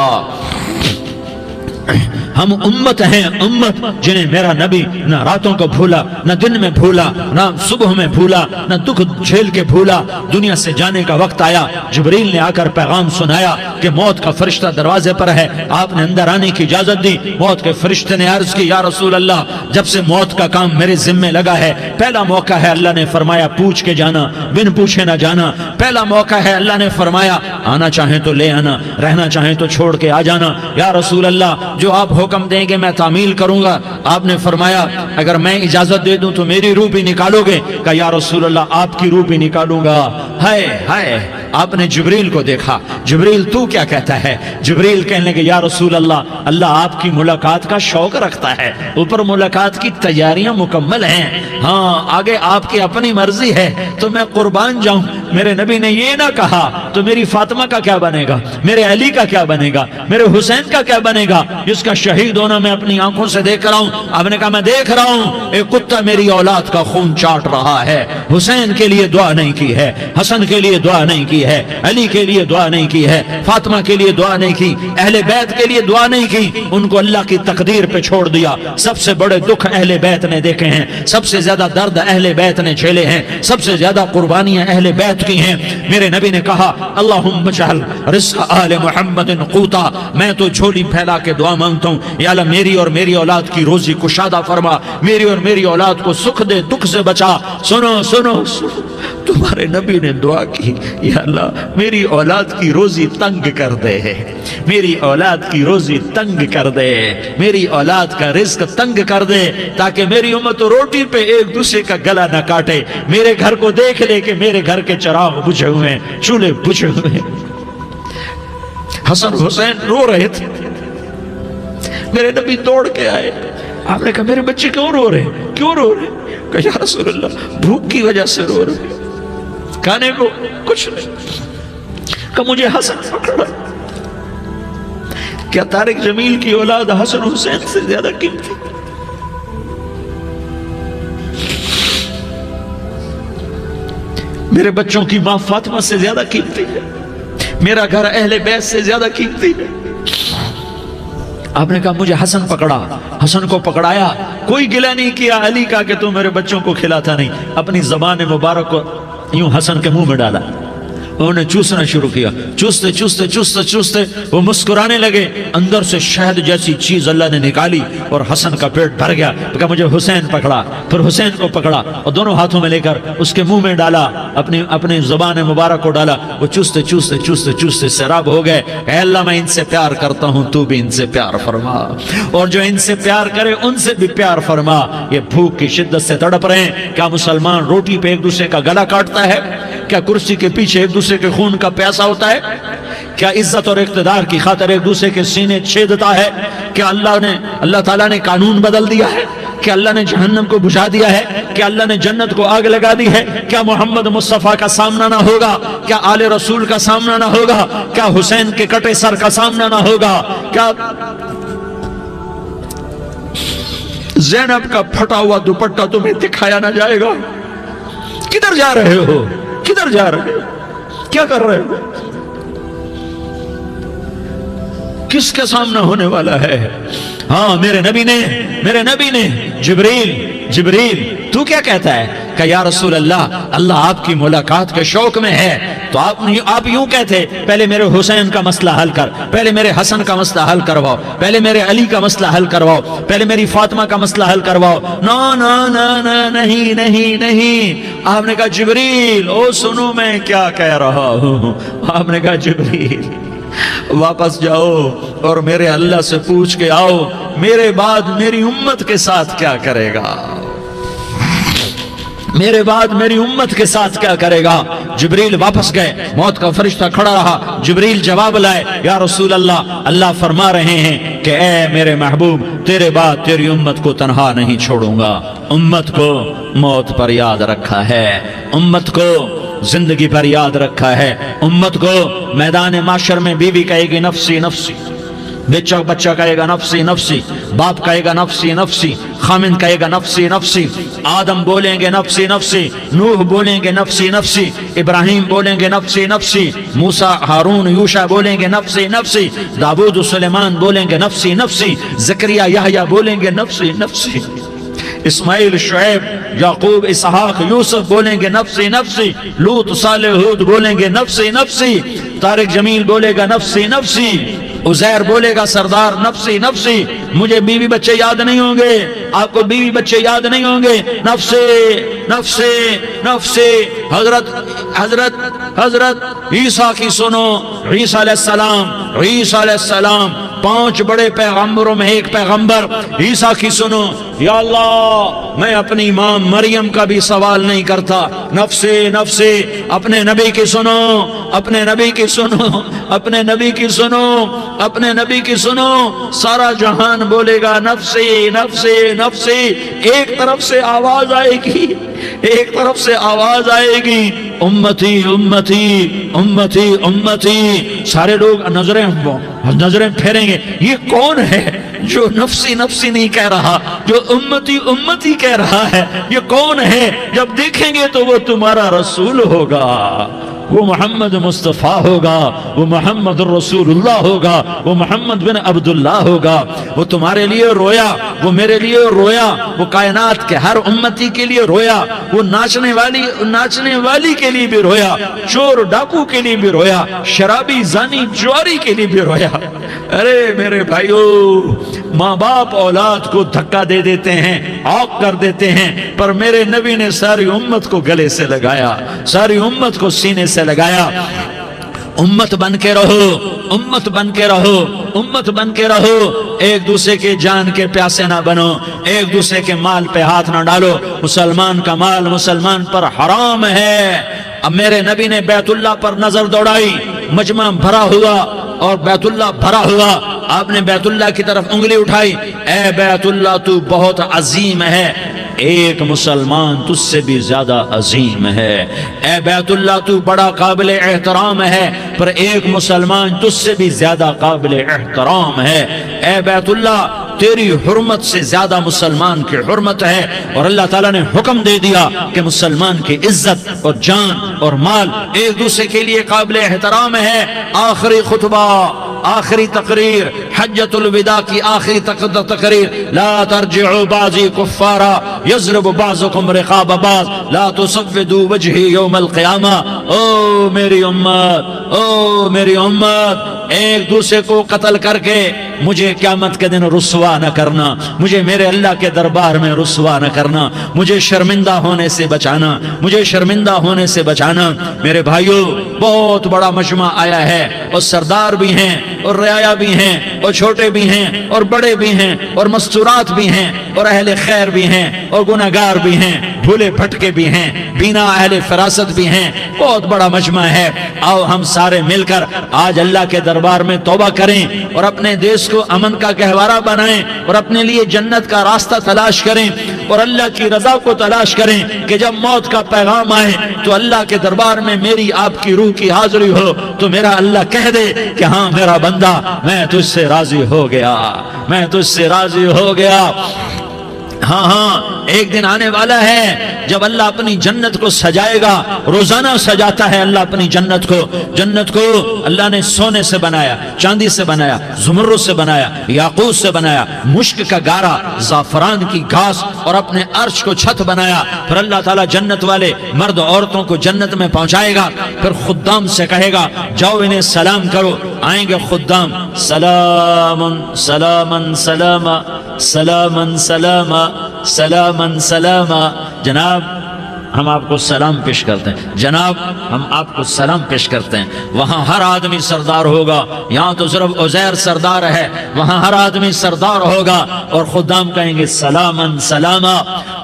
ہم امت ہیں، امت جنہیں میرا نبی نہ راتوں کو بھولا، نہ دن میں بھولا، نہ صبح میں بھولا، نہ دکھ جھیل کے بھولا۔ دنیا سے جانے کا وقت آیا، جبریل نے آ کر پیغام سنایا کہ موت کا فرشتہ دروازے پر ہے، آپ نے اندر آنے کی اجازت دی۔ موت کے فرشتے نے عرض کی، یا رسول اللہ، جب سے موت کا کام میرے ذمے لگا ہے، پہلا موقع ہے، اللہ نے فرمایا پوچھ کے جانا، بن پوچھے نہ جانا۔ پہلا موقع ہے، اللہ نے فرمایا آنا چاہیں تو لے آنا، رہنا چاہیں تو چھوڑ کے آ جانا۔ یا رسول اللہ، جو آپ حکم دیں گے میں تعمیل کروں گا۔ آپ نے فرمایا اگر میں اجازت دے دوں تو میری روح بھی نکالو گے؟ کہا یا رسول اللہ، آپ کی روح بھی نکالوں گا۔ ہائے ہائے، آپ نے جبریل کو دیکھا، جبریل تو کیا کہتا ہے؟ جبریل کہنے لگے یا رسول اللہ، اللہ آپ کی ملاقات کا شوق رکھتا ہے، اوپر ملاقات کی تیاریاں مکمل ہیں، ہاں آگے آپ کی اپنی مرضی ہے تو میں قربان جاؤں۔ میرے نبی نے یہ نہ کہا تو میری فاطمہ کا کیا بنے گا، میرے علی کا کیا بنے گا، میرے حسین کا کیا بنے گا، جس کا شہید ہونا میں اپنی آنکھوں سے دیکھ رہا ہوں۔ آپ نے کہا میں دیکھ رہا ہوں، ایک کتا میری اولاد کا خون چاٹ رہا ہے۔ حسین کے لیے دعا نہیں کی ہے، حسن کے لیے دعا نہیں کی ہے، علی کے لیے دعا نہیں کی ہے، فاطمہ کے لیے دعا نہیں کی، اہل بیت کے لیے دعا نہیں کی، ان کو اللہ کی تقدیر پہ چھوڑ دیا۔ سب سے بڑے دکھ اہل بیت نے دیکھے ہیں، سب سے زیادہ درد اہل بیت نے جھیلے ہیں، سب سے زیادہ قربانیاں اہل بیت کی ہیں۔ میرے نبی نے کہا اللہم اجعل رزق آل محمد قوتا، میں تو جھولی پھیلا کے دعا مانگتا ہوں، یا اللہ میری اور میری اولاد کی روزی کشادہ فرما، میری اور میری اولاد کو سکھ دے، دکھ سے بچا۔ سنو سنو سنو، تمہارے نبی نے دعا کی، یا اللہ میری اولاد کی روزی تنگ کر دے، میری اولاد کی روزی تنگ کر دے، میری اولاد کا رزق تنگ کر دے، تاکہ میری امت روٹی پہ ایک دوسرے کا گلا نہ کاٹے، میرے گھر کو دیکھ لے کہ میرے گھر کے چراغ بجھے ہوئے ہیں، چولہے بجھے ہوئے ہیں۔ حسن حسین رو رہے تھے، میرے نبی دوڑ کے آئے، آپ نے کہا میرے بچے کیوں رو رہے ہیں، کیوں رو رہے ہیں؟ کہا یا رسول اللہ بھوک کی وجہ سے رو رہے ہیں، کھانے کو کچھ نہیں۔ کہ مجھے حسن پکڑا۔ کیا طارق جمیل کی اولاد حسن حسین سے زیادہ قیمتی؟ میرے بچوں کی ماں فاطمہ سے زیادہ قیمتی ہے، میرا گھر اہل بیت سے زیادہ قیمتی ہے۔ آپ نے کہا مجھے حسن پکڑا، حسن کو پکڑایا، کوئی گلہ نہیں کیا علی کا کہ تو میرے بچوں کو کھلاتا نہیں، اپنی زبان مبارک کو یوں حسن کے منہ میں ڈالا، انہوں نے چوسنا شروع کیا، چوستے چوستے چوستے چوستے وہ مسکرانے لگے، اندر سے شہد جیسی چیز اللہ نے نکالی اور حسن کا پیٹ بھر گیا۔ کہا مجھے حسین پکڑا، پھر حسین کو پکڑا اور دونوں ہاتھوں میں لے کر اس کے منہ میں ڈالا، اپنی زبان مبارک کو ڈالا، وہ چوستے چوستے چوستے چوستے سیراب ہو گئے۔ اے اللہ میں ان سے پیار کرتا ہوں، تو بھی ان سے پیار فرما، اور جو ان سے پیار کرے ان سے بھی پیار فرما۔ یہ بھوک کی شدت سے تڑپ رہے ہیں، کیا مسلمان روٹی پہ ایک دوسرے کا گلا کاٹتا ہے؟ کیا کرسی کے پیچھے ایک دوسرے کے خون کا پیاسا ہوتا ہے؟ کیا عزت اور اقتدار کی خاطر ایک دوسرے کے سینے چھیدتا ہے؟ کیا اللہ تعالیٰ نے قانون بدل دیا ہے؟ کیا اللہ نے جہنم کو بجھا دیا ہے؟ کیا اللہ نے جنت کو آگ لگا دی ہے؟ کیا محمد مصطفیٰ کا سامنا نہ ہوگا؟ کیا آل رسول کا سامنا نہ ہوگا؟ کیا حسین کے کٹے سر کا سامنا نہ ہوگا؟ کیا زینب کا پھٹا ہوا دوپٹہ تمہیں دکھایا نہ جائے گا؟ کدھر جا رہے ہو؟ کدھر جا رہے ہو؟ کیا کر رہے ہو؟ کس کے سامنا ہونے والا ہے؟ ہاں میرے نبی نے جبریل تو کیا کہتا ہے؟ کہ یا رسول اللہ، اللہ آپ کی ملاقات کے شوق میں ہے، تو آپ یوں کہتے پہلے میرے حسین کا مسئلہ حل کر، پہلے میرے حسن کا مسئلہ حل کرواؤ، پہلے میرے علی کا مسئلہ حل کرواؤ، پہلے میری فاطمہ کا مسئلہ حل کرواؤ۔ نا نا نا نا نہیں نہیں نہیں۔ آپ نے کہا جبریل او سنو میں کیا کہہ رہا ہوں۔ آپ نے کہا جبریل واپس جاؤ اور میرے اللہ سے پوچھ کے آؤ میرے بعد میری امت کے ساتھ کیا کرے گا، میرے بعد میری امت کے ساتھ کیا کرے گا۔ جبریل واپس گئے، موت کا فرشتہ کھڑا رہا، جبریل جواب لائے، یا رسول اللہ، اللہ فرما رہے ہیں کہ اے میرے محبوب تیرے بعد تیری امت کو تنہا نہیں چھوڑوں گا، امت کو موت پر یاد رکھا ہے، امت کو زندگی پر یاد رکھا ہے، امت کو میدان معاشر میں بیوی کہے گی نفسی نفسی، بچہ کہے گا نفسی نفسی، باپ کہے گا نفسی نفسی، خامن کہے گا نفسی نفسی، آدم بولیں گے نفسی نفسی، نوح بولیں گے نفسی نفسی، ابراہیم بولیں گے نفسی نفسی، موسیٰ ہارون یوشع بولیں گے نفسی نفسی، داؤد سلیمان بولیں گے نفسی نفسی، زکریا یحییٰ بولیں گے نفسی نفسی، اسماعیل شعیب یعقوب اسحاق یوسف بولیں گے نفسی نفسی، لوط صالح ہود بولیں گے نفسی نفسی، طارق جمیل بولے گا نفسی نفسی، عزیر بولے گا سردار نفسی نفسی، مجھے بیوی بچے یاد نہیں ہوں گے، آپ کو بیوی بچے یاد نہیں ہوں گے، نفسی نفسی نفسی۔ حضرت عیسیٰ کی سنو، عیسیٰ علیہ السلام 5 بڑے پیغمبروں میں ایک پیغمبر عیسیٰ کی سنو، یا اللہ میں اپنی ماں مریم کا بھی سوال نہیں کرتا، نفسی نفسی، اپنے نبی کی سنو، اپنے نبی کی سنو، اپنے نبی کی سنو، اپنے نبی کی سنو، سارا جہان بولے گا نفسی نفسی نفسی، ایک طرف سے آواز آئے گی، ایک طرف سے آواز آئے گی، امتی امتی امتی امتی، سارے لوگ نظریں پھیریں گے، یہ کون ہے جو نفسی نفسی نہیں کہہ رہا، جو امتی امتی کہہ رہا ہے، یہ کون ہے؟ جب دیکھیں گے تو وہ تمہارا رسول ہوگا، وہ محمد مصطفیٰ ہوگا، وہ محمد الرسول اللہ ہوگا، وہ محمد بن عبداللہ ہوگا، وہ تمہارے لیے رویا، وہ میرے لیے رویا، وہ کائنات کے ہر امتی کے لیے رویا، وہ ناچنے والی کے لیے بھی رویا، چور ڈاکو کے لیے بھی رویا، شرابی زانی جواری کے لیے بھی رویا۔ ارے میرے بھائیو، ماں باپ اولاد کو دھکا دے دیتے ہیں، عوق کر دیتے ہیں، پر میرے نبی نے ساری امت کو گلے سے لگایا، ساری امت کو سینے سے لگایا۔ امت بن کے رہو، امت بن کے رہو، امت بن کے رہو، ایک دوسرے کے جان کے پیاسے نہ بنو، ایک دوسرے کے مال پہ ہاتھ نہ ڈالو، مسلمان کا مال مسلمان پر حرام ہے۔ اب میرے نبی نے بیت اللہ پر نظر دوڑائی، مجمع بھرا ہوا اور بیت اللہ بھرا ہوا، آپ نے بیت اللہ کی طرف انگلی اٹھائی، اے بیت اللہ تو بہت عظیم ہے، ایک مسلمان تجھ سے بھی زیادہ عظیم ہے، اے بیت اللہ تو بڑا قابل احترام ہے، پر ایک مسلمان تجھ سے بھی زیادہ قابل احترام ہے، اے بیت اللہ تیری حرمت سے زیادہ مسلمان کی حرمت ہے، اور اللہ تعالیٰ نے حکم دے دیا کہ مسلمان کی عزت اور جان اور مال ایک دوسرے کے لیے قابل احترام ہے۔ آخری خطبہ، آخری تقریر، حجۃ الوداع کی آخری تقریر، لا ترجعوا بعضی کفارا یضرب بعضکم رقاب بعض لا تصودوا وجہی یوم القیامہ۔ او میری امت، او میری امت، ایک دوسرے کو قتل کر کے مجھے قیامت کے دن رسوا نہ کرنا، مجھے میرے اللہ کے دربار میں رسوا نہ کرنا، مجھے شرمندہ ہونے سے بچانا، مجھے شرمندہ ہونے سے بچانا۔ میرے بھائیو، بہت بڑا مجمع آیا ہے، اور سردار بھی ہیں اور رعایا بھی ہیں اور چھوٹے بھی ہیں اور بڑے بھی ہیں اور مستورات بھی ہیں اور اہل خیر بھی ہیں اور گناہگار بھی ہیں، بھولے بھٹکے بھی ہیں، بینا اہل فراست بھی ہیں، بہت بڑا مجمع ہے۔ آؤ ہم سارے مل کر آج اللہ کے دربار میں توبہ کریں اور اپنے دیش کو امن کا گہوارہ بنائیں اور اپنے لیے جنت کا راستہ تلاش کریں اور اللہ کی رضا کو تلاش کریں کہ جب موت کا پیغام آئے تو اللہ کے دربار میں میری آپ کی روح کی حاضری ہو تو میرا اللہ کہہ دے کہ ہاں میرا بندہ، میں تجھ سے راضی ہو گیا، میں تجھ سے راضی ہو گیا۔ ہاں ہاں، ایک دن آنے والا ہے جب اللہ اپنی جنت کو سجائے گا، روزانہ سجاتا ہے اللہ اپنی جنت کو۔ جنت کو اللہ نے سونے سے بنایا، چاندی سے بنایا، زمرد سے بنایا، یاقوت سے بنایا، مشک کا گارا، زعفران کی گھاس اور اپنے عرش کو چھت بنایا۔ پھر اللہ تعالیٰ جنت والے مرد عورتوں کو جنت میں پہنچائے گا، پھر خدام سے کہے گا جاؤ انہیں سلام کرو۔ آئیں گے خدام، سلام سلام سلام سلام سلام سلام سلام، جناب ہم آپ کو سلام پیش کرتے ہیں، جناب ہم آپ کو سلام پیش کرتے ہیں۔ وہاں ہر آدمی سردار ہوگا، یہاں تو صرف عزیر سردار ہے، وہاں ہر آدمی سردار ہوگا، اور خدام کہیں گے سلامن سلاما،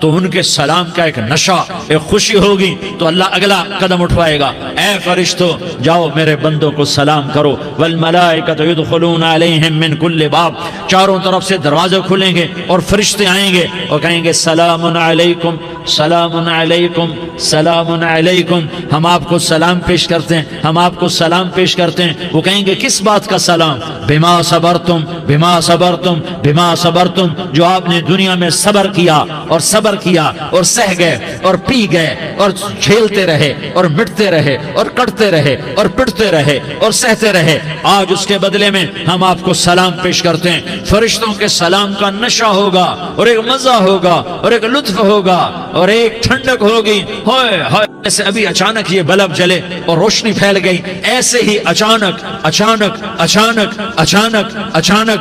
تو ان کے سلام کا ایک نشہ، ایک خوشی ہوگی، تو اللہ اگلا قدم اٹھوائے گا، اے فرشتوں جاؤ میرے بندوں کو سلام کرو، والملائکۃ یدخلون علیہم من کل باب، چاروں طرف سے دروازے کھلیں گے اور فرشتے آئیں گے اور کہیں گے سلام علیکم، سلام علیکم، علیکم سلام علیکم، ہم آپ کو سلام پیش کرتے ہیں، ہم آپ کو سلام پیش کرتے ہیں۔ وہ کہیں گے کس بات کا سلام؟ بما صبرتم بما صبرتم بما صبرتم، جو آپ نے دنیا میں صبر کیا اور صبر کیا اور سہ گئے اور پی گئے اور جھیلتے رہے اور مٹتے رہے اور کٹتے رہے اور پٹتے رہے اور سہتے رہے، آج اس کے بدلے میں ہم آپ کو سلام پیش کرتے ہیں۔ فرشتوں کے سلام کا نشہ ہوگا اور ایک مزہ ہوگا اور ایک لطف ہوگا اور ایک ٹھنڈک ہوگی۔ ہوئے ہوئے، ایسے ابھی اچانک یہ بلب جلے اور روشنی پھیل گئی، ایسے ہی اچانک اچانک اچانک اچانک اچانک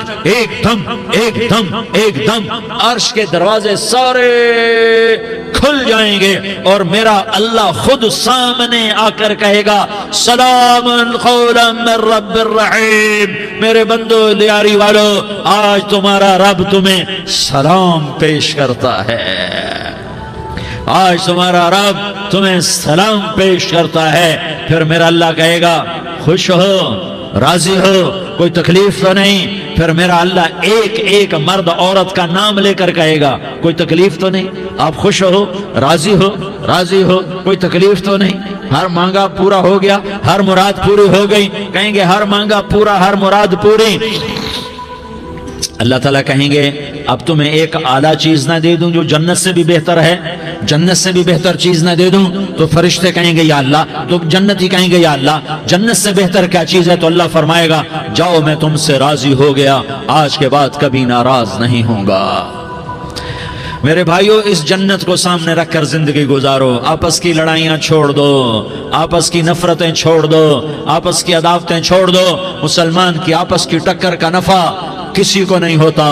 ایک دم عرش کے دروازے سارے کھل جائیں گے اور میرا اللہ خود سامنے آ کر کہے گا سلام قولا من رب الرحیم، میرے بندو لیاری والو، آج تمہارا رب تمہیں سلام پیش کرتا ہے، آج تمہارا رب تمہیں سلام پیش کرتا ہے۔ پھر میرا اللہ کہے گا خوش ہو، راضی ہو، کوئی تکلیف تو نہیں؟ پھر میرا اللہ ایک ایک مرد عورت کا نام لے کر کہے گا کوئی تکلیف تو نہیں؟ آپ خوش ہو، راضی ہو، راضی ہو، کوئی تکلیف تو نہیں؟ ہر مانگا پورا ہو گیا، ہر مراد پوری ہو گئی؟ کہیں گے ہر مانگا پورا، ہر مراد پوری۔ اللہ تعالیٰ کہیں گے اب تمہیں ایک اعلیٰ چیز نہ دے دوں جو جنت سے بھی بہتر ہے؟ جنت سے بھی بہتر چیز نہ دے دوں؟ تو فرشتے کہیں گے یا اللہ، تو جنتی کہیں گے یا اللہ جنت سے بہتر کیا چیز ہے؟ تو اللہ فرمائے گا جاؤ میں تم سے راضی ہو گیا، آج کے بعد کبھی ناراض نہیں ہوں گا۔ میرے بھائیو، اس جنت کو سامنے رکھ کر زندگی گزارو، آپس کی لڑائیاں چھوڑ دو، آپس کی نفرتیں چھوڑ دو، آپس کی عداوتیں چھوڑ دو۔ مسلمان کی آپس کی ٹکر کا نفع کسی کو نہیں ہوتا،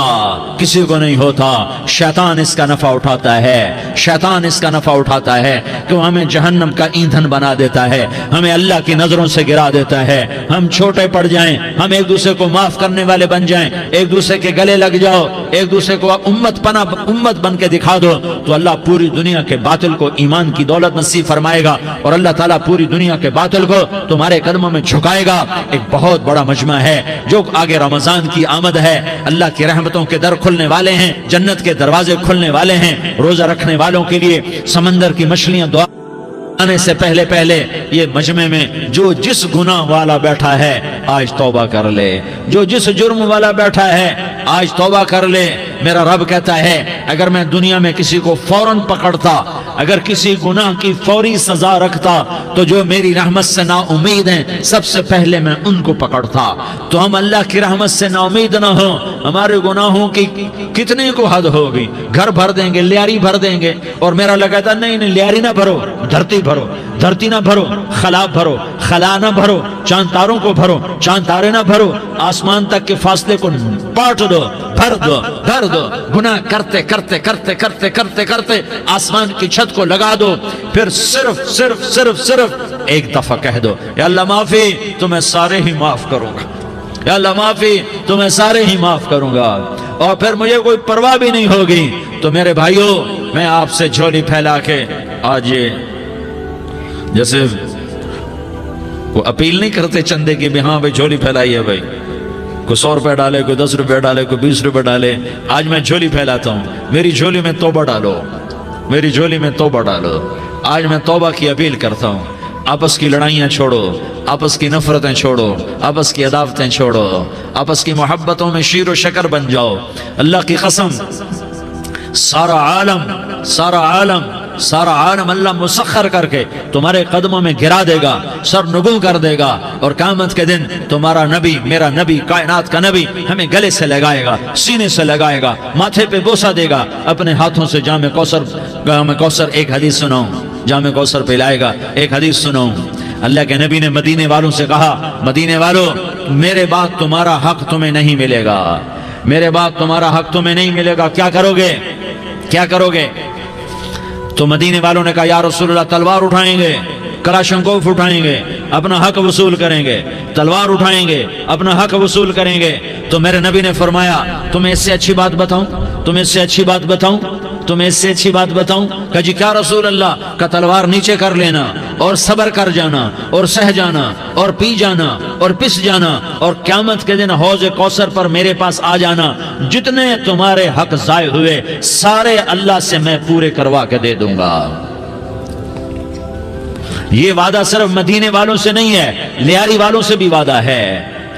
کسی کو نہیں ہوتا۔ شیطان اس کا نفع اٹھاتا ہے، شیطان اس کا نفع اٹھاتا ہے کہ وہ ہمیں جہنم کا ایندھن بنا دیتا ہے، ہمیں اللہ کی نظروں سے گرا دیتا ہے، ہم چھوٹے پڑ جائیں، ہم ایک دوسرے کو معاف کرنے والے بن جائیں، ایک دوسرے کے گلے لگ جاؤ، ایک دوسرے کو امت بن کے دکھا دو، تو اللہ پوری دنیا کے باطل کو ایمان کی دولت نصیب فرمائے گا اور اللہ تعالیٰ پوری دنیا کے باطل کو تمہارے قدموں میں جھکائے گا۔ ایک بہت بڑا مجمع ہے جو آگے رمضان کی آمد ہے، اللہ کی رحمتوں کے در کھلنے والے ہیں، جنت کے دروازے کھلنے والے ہیں، روزہ رکھنے والوں کے لیے سمندر کی مچھلیاں دعا آنے سے پہلے یہ مجمع میں جو جس گناہ والا بیٹھا ہے آج توبہ کر لے، جو جس جرم والا بیٹھا ہے آج توبہ کر لے۔ میرا رب کہتا ہے اگر میں دنیا میں کسی کو فوراً پکڑتا، اگر کسی گناہ کی فوری سزا رکھتا تو جو میری رحمت سے نا امید ہیں سب سے پہلے میں ان کو پکڑتا۔ تو ہم اللہ کی رحمت سے نا امید نہ ہو، ہمارے گناہوں کی کتنے کو حد ہوگی، گھر بھر دیں گے، لیاری بھر دیں گے، اور میرا اللہ کہتا نہیں لیاری نہ بھرو، دھرتی بھرو، دھرتی نہ بھرو، خلا بھرو، خلا نہ بھرو، چاند تاروں کو بھرو، چاند تارے نہ بھرو، آسمان تک کے فاصلے کو پاٹ دو، بھر دو، بھر دو، گناہ کرتے کرتے کرتے کرتے کرتے کرتے آسمان کی چھت کو لگا دو، پھر صرف صرف صرف صرف ایک دفعہ کہہ دو یا اللہ معافی، تمہیں سارے ہی معاف کروں گا، یا اللہ معافی، تمہیں سارے ہی معاف کروں گا، اور پھر مجھے کوئی پرواہ بھی نہیں ہوگی۔ تو میرے بھائیو، میں آپ سے جھولی پھیلا کے آج یہ جیسے وہ اپیل نہیں کرتے چندے کی بھی ہاں بھائی جھولی پھیلائیے، بھائی کوئی 100 روپے ڈالے، کوئی 10 روپے ڈالے، کوئی 20 روپے ڈالے، آج میں جھولی پھیلاتا ہوں، میری جھولی میں توبہ ڈالو، میری جھولی میں توبہ ڈالو۔ آج میں توبہ کی اپیل کرتا ہوں، آپس کی لڑائیاں چھوڑو، آپس کی نفرتیں چھوڑو، آپس کی عداوتیں چھوڑو، آپس کی محبتوں میں شیر و شکر بن جاؤ۔ اللہ کی قسم، سارا عالم اللہ مسخر کر کے تمہارے قدموں میں گرا دے گا، سر نگوں کر دے گا، اور قیامت کے دن تمہارا نبی، میرا نبی، کائنات کا نبی ہمیں گلے سے لگائے گا، سینے سے لگائے گا، ماتھے پہ بوسہ دے گا، اپنے ہاتھوں سے جام کوثر ایک حدیث سناؤں، جام کوثر پلائے گا، ایک حدیث سناؤں۔ اللہ کے نبی نے مدینے والوں سے کہا، مدینے والوں میرے بعد تمہارا حق تمہیں نہیں ملے گا، میرے بعد تمہارا حق تمہیں نہیں ملے گا، کیا کرو گے، کیا کرو گے؟ تو مدینے والوں نے کہا یا رسول اللہ تلوار اٹھائیں گے، کلاشنکوف اٹھائیں گے، اپنا حق وصول کریں گے، تلوار اٹھائیں گے، اپنا حق وصول کریں گے۔ تو میرے نبی نے فرمایا تمہیں اس سے اچھی بات بتاؤں، تمہیں اس سے اچھی بات بتاؤں، تمہیں اس سے اچھی بات بتاؤں؟ کہ جی کیا رسول اللہ؟ کا تلوار نیچے کر لینا اور صبر کر جانا اور سہ جانا اور پی جانا اور پس جانا، اور قیامت کے دن حوض کوثر پر میرے پاس آ جانا، جتنے تمہارے حق ضائع ہوئے سارے اللہ سے میں پورے کروا کے دے دوں گا۔ یہ وعدہ صرف مدینے والوں سے نہیں ہے، لیاری والوں سے بھی وعدہ ہے،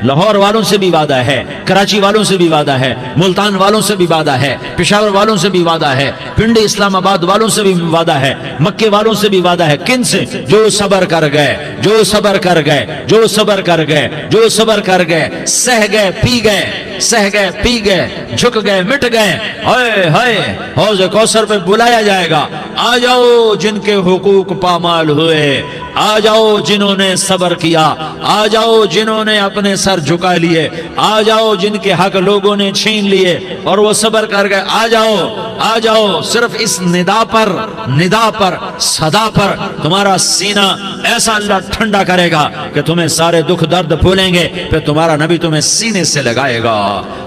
لاہور والوں سے بھی وعدہ ہے، کراچی والوں سے بھی وعدہ ہے، ملتان والوں سے بھی وعدہ ہے، پشاور والوں سے بھی وعدہ ہے، پنڈی اسلام آباد والوں سے بھی وعدہ ہے، مکے والوں سے بھی وعدہ ہے۔ کن سے؟ جو صبر کر گئے، جو صبر کر گئے، جو صبر کر گئے، جو صبر کر گئے، سہ گئے پی گئے، سہ گئے پی گئے، جھک گئے مٹ گئے۔ ہائے ہائے، حوض کوثر پہ بلایا جائے گا، آ جاؤ جن کے حقوق پامال ہوئے، آ جاؤ جنہوں نے صبر کیا، آ جاؤ جنہوں نے اپنے سر جھکا لیے، آ جاؤ جن کے حق لوگوں نے چھین لیے اور وہ صبر کر گئے، آ جاؤ آ جاؤ۔ صرف اس ندا پر صدا پر تمہارا سینہ ایسا اللہ ٹھنڈا کرے گا کہ تمہیں سارے دکھ درد بھولیں گے، پھر تمہارا نبی تمہیں سینے سے لگائے گا،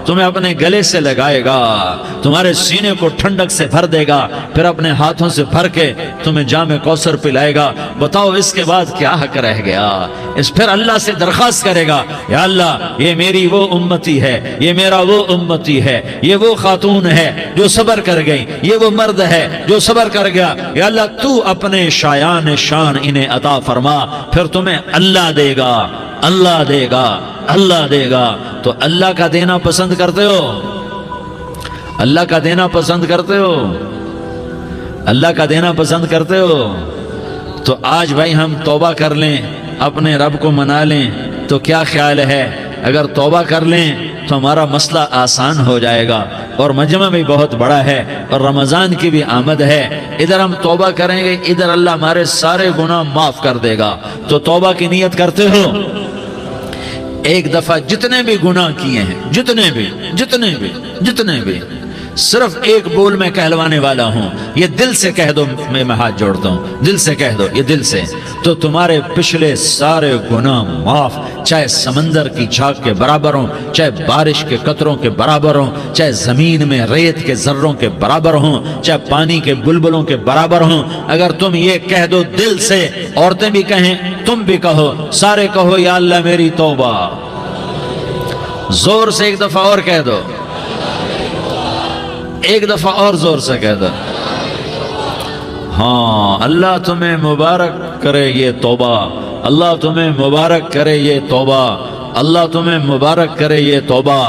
تمہیں اپنے گلے سے لگائے گا، تمہارے سینے کو ٹھنڈک سے بھر دے گا، پھر اپنے ہاتھوں سے بھر کے تمہیں جام کوثر پلائے گا۔ بتاؤ اس کے بعد کیا حق رہ گیا؟ اس پھر اللہ سے درخواست کرے گا، یا اللہ یہ میری وہ امتی ہے، یہ میرا وہ امتی ہے، یہ وہ خاتون ہے جو صبر کر گئی، یہ وہ مرد ہے جو صبر کر گیا، یا اللہ تو اپنے شایان شان انہیں عطا فرما، پھر تمہیں اللہ دے گا، اللہ دے گا، اللہ دے گا۔ تو اللہ کا دینا پسند کرتے ہو؟ اللہ کا دینا پسند کرتے ہو؟ اللہ کا دینا پسند کرتے ہو؟ تو آج بھائی ہم توبہ کر لیں، اپنے رب کو منا لیں، تو کیا خیال ہے اگر توبہ کر لیں تو ہمارا مسئلہ آسان ہو جائے گا، اور مجمع بھی بہت بڑا ہے اور رمضان کی بھی آمد ہے، ادھر ہم توبہ کریں گے، ادھر اللہ ہمارے سارے گناہ معاف کر دے گا۔ تو توبہ کی نیت کرتے ہو؟ ایک دفعہ جتنے بھی گناہ کیے ہیں، جتنے بھی صرف ایک بول میں کہلوانے والا ہوں، یہ دل سے کہہ دو، میں ہاتھ جوڑتا ہوں، دل سے کہہ دو، یہ دل سے، تو تمہارے پچھلے سارے گناہ معاف، چاہے سمندر کی جھاگ کے برابر ہوں، چاہے بارش کے قطروں کے برابر ہوں، چاہے زمین میں ریت کے ذروں کے برابر ہوں، چاہے پانی کے بلبلوں کے برابر ہوں۔ اگر تم یہ کہہ دو دل سے، عورتیں بھی کہیں، تم بھی کہو، سارے کہو، یا اللہ میری توبہ، زور سے ایک دفعہ اور کہہ دو، ایک دفعہ اور زور سے کہہ دو۔ ہاں، اللہ تمہیں مبارک کرے یہ توبہ، اللہ تمہیں مبارک کرے یہ توبہ، اللہ تمہیں مبارک کرے یہ توبہ۔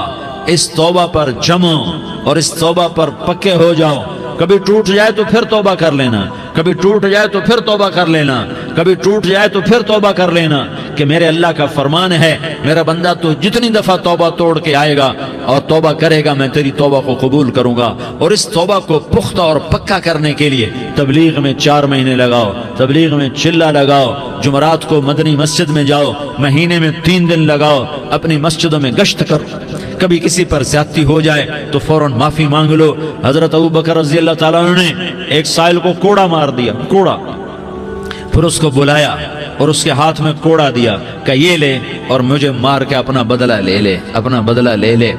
اس توبہ پر جمو اور اس توبہ پر پکے ہو جاؤ۔ کبھی ٹوٹ جائے تو پھر توبہ کر لینا، کبھی ٹوٹ جائے تو پھر توبہ کر لینا، کبھی ٹوٹ جائے تو پھر توبہ کر لینا، کہ میرے اللہ کا فرمان ہے، میرا بندہ تو جتنی دفعہ توبہ توڑ کے آئے گا اور توبہ کرے گا، میں تیری توبہ کو قبول کروں گا۔ اور اس توبہ کو پختہ اور پکا کرنے کے لیے تبلیغ میں 4 مہینے لگاؤ، تبلیغ میں چلہ لگاؤ، جمعرات کو مدنی مسجد میں جاؤ، مہینے میں 3 دن لگاؤ، اپنی مسجدوں میں گشت کرو، کبھی کسی پر زیادتی ہو جائے تو فوراً معافی مانگ لو۔ حضرت ابوبکر رضی اللہ تعالیٰ عنہ نے ایک سائل کو کوڑا مار دیا، کوڑا، پھر اس کو بلایا اور اس کے ہاتھ میں کوڑا دیا کہ یہ لے اور مجھے مار کے اپنا بدلہ لے لے، اپنا بدلہ لے لے۔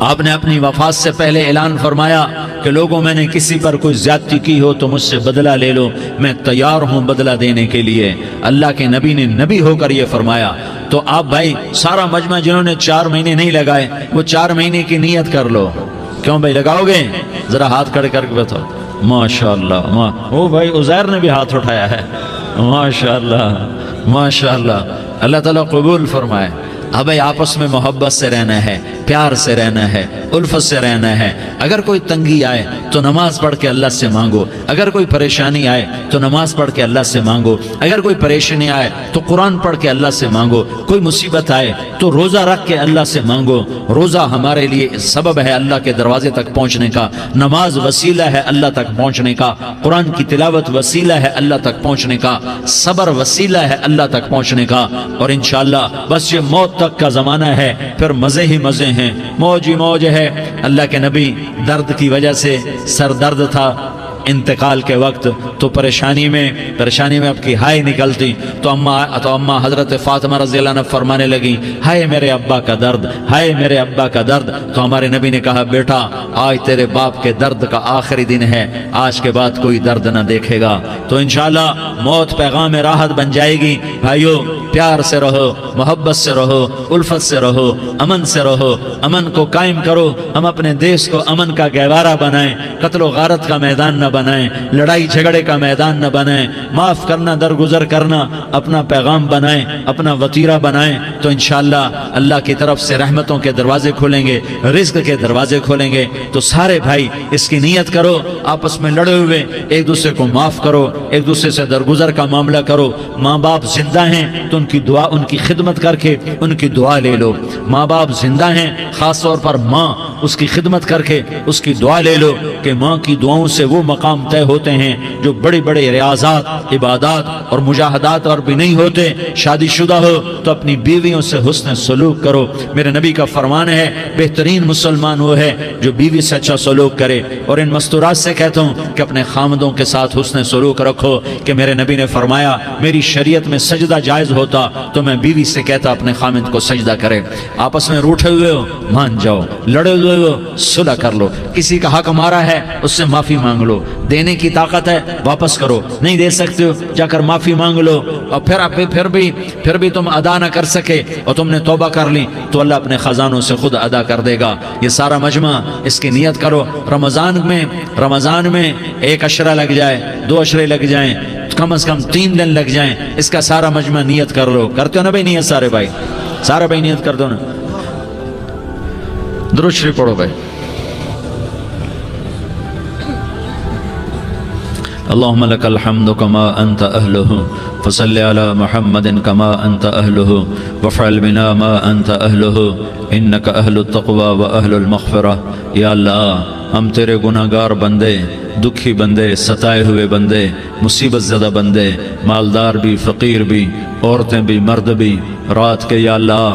آپ نے اپنی وفات سے پہلے اعلان فرمایا کہ لوگوں، میں نے کسی پر کوئی زیادتی کی ہو تو مجھ سے بدلہ لے لو، میں تیار ہوں بدلہ دینے کے لیے۔ اللہ کے نبی نے نبی ہو کر یہ فرمایا۔ تو آپ بھائی سارا مجمع جنہوں نے 4 مہینے نہیں لگائے، وہ 4 مہینے کی نیت کر لو۔ کیوں بھائی لگاؤ گے؟ ذرا ہاتھ کھڑے کر کے بتاؤ۔ ماشاءاللہ، وہ بھائی عزیر نے بھی ہاتھ اٹھایا ہے، ماشاءاللہ ماشاءاللہ، اللہ تعالیٰ قبول فرمائے۔ اب آپس میں محبت سے رہنا ہے، پیار سے رہنا ہے، الفت سے رہنا ہے۔ اگر کوئی تنگی آئے تو نماز پڑھ کے اللہ سے مانگو، اگر کوئی پریشانی آئے تو نماز پڑھ کے اللہ سے مانگو، اگر کوئی پریشانی آئے تو قرآن پڑھ کے اللہ سے مانگو، کوئی مصیبت آئے تو روزہ رکھ کے اللہ سے مانگو۔ روزہ ہمارے لیے سبب ہے اللہ کے دروازے تک پہنچنے کا، نماز وسیلہ ہے اللہ تک پہنچنے کا، قرآن کی تلاوت وسیلہ ہے اللہ تک پہنچنے کا، صبر وسیلہ ہے اللہ تک پہنچنے کا۔ اور انشاءاللہ بس یہ موت تک کا زمانہ ہے، پھر مزے ہی مزے ہیں، موج ہی موج ہے۔ اللہ کے نبی درد کی وجہ سے سر درد تھا انتقال کے وقت، تو پریشانی میں اب کی ہائے نکلتی تو اما حضرت فاطمہ رضی اللہ عنہ فرمانے لگی، ہائے میرے ابا کا درد، ہائے میرے ابا کا درد۔ تو ہمارے نبی نے کہا، بیٹا آج تیرے باپ کے درد کا آخری دن ہے، آج کے بعد کوئی درد نہ دیکھے گا۔ تو انشاءاللہ موت پیغام راحت بن جائے گی۔ بھائیو پیار سے رہو، محبت سے رہو، الفت سے رہو، امن سے رہو، امن کو قائم کرو۔ ہم اپنے دیش کو امن کا گہوارہ بنائیں، قتل و غارت کا میدان نہ بنائیں، لڑائی جھگڑے کا میدان نہ بنائیں، معاف کرنا، درگزر کرنا اپنا پیغام بنائیں، اپنا وتیرہ بنائیں، تو انشاءاللہ اللہ کی طرف سے رحمتوں کے دروازے کھولیں گے، رزق کے دروازے کھولیں گے۔ تو سارے بھائی اس کی نیت کرو، آپس میں لڑے ہوئے ایک دوسرے کو معاف کرو، ایک دوسرے سے درگزر کا معاملہ کرو۔ ماں باپ زندہ ہیں تو ان کی دعا، ان کی خدمت کر کے ان کی دعا لے لو۔ ماں باپ زندہ ہیں، خاص طور پر ماں، اس کی خدمت کر کے اس کی دعا لے لو کہ ماں کی دعاؤں سے وہ مقام طے ہوتے ہیں جو بڑے بڑے ریاضات، عبادات اور مجاہدات اور بھی نہیں ہوتے۔ شادی شدہ ہو تو اپنی بیویوں سے حسن سلوک کرو۔ میرے نبی کا فرمان ہے بہترین مسلمان وہ ہے جو بیوی سے اچھا سلوک کرے۔ اور ان مستورات سے کہتا ہوں کہ اپنے خامدوں کے ساتھ حسن سلوک رکھو، کہ میرے نبی نے فرمایا میری شریعت میں سجدہ جائز ہوتا تو میں بیوی سے کہتا اپنے خامد کو سجدہ کرے۔ آپس میں روٹھے ہوئے ہو مان جاؤ، لڑے ہوئے ہو صلح کر لو، کسی کا حق ہمارا ہے اس سے معافی مانگ لو، دینے کی طاقت ہے واپس کرو، نہیں دے سکتے ہو جا کر معافی مانگ لو، اور پھر بھی تم ادا نہ کر سکے اور تم نے توبہ کر لی تو اللہ اپنے خزانوں سے خود ادا کر دے گا۔ یہ سارا مجمع اس کی نیت کرو۔ رمضان میں 1 عشرہ لگ جائے، 2 عشرے لگ جائیں، کم از کم 3 دن لگ جائیں، اس کا سارا مجمع نیت کر لو۔ کرتے ہو نا بھائی نیت؟ سارے بھائی نیت کر دو نا۔ درود شریف پڑھو بھائی۔ اللهم لك الحمد كما أنت أهله فصل على محمد كما أنت أهله وفعل بنا ما أنت أهله إنك أهل التقوى وأهل المغفرة۔ یا اللہ ہم تیرے گناہگار بندے، دکھی بندے، ستائے ہوئے بندے، مصیبت زدہ بندے، مالدار بھی، فقیر بھی، عورتیں بھی، مرد بھی، رات کے یا اللہ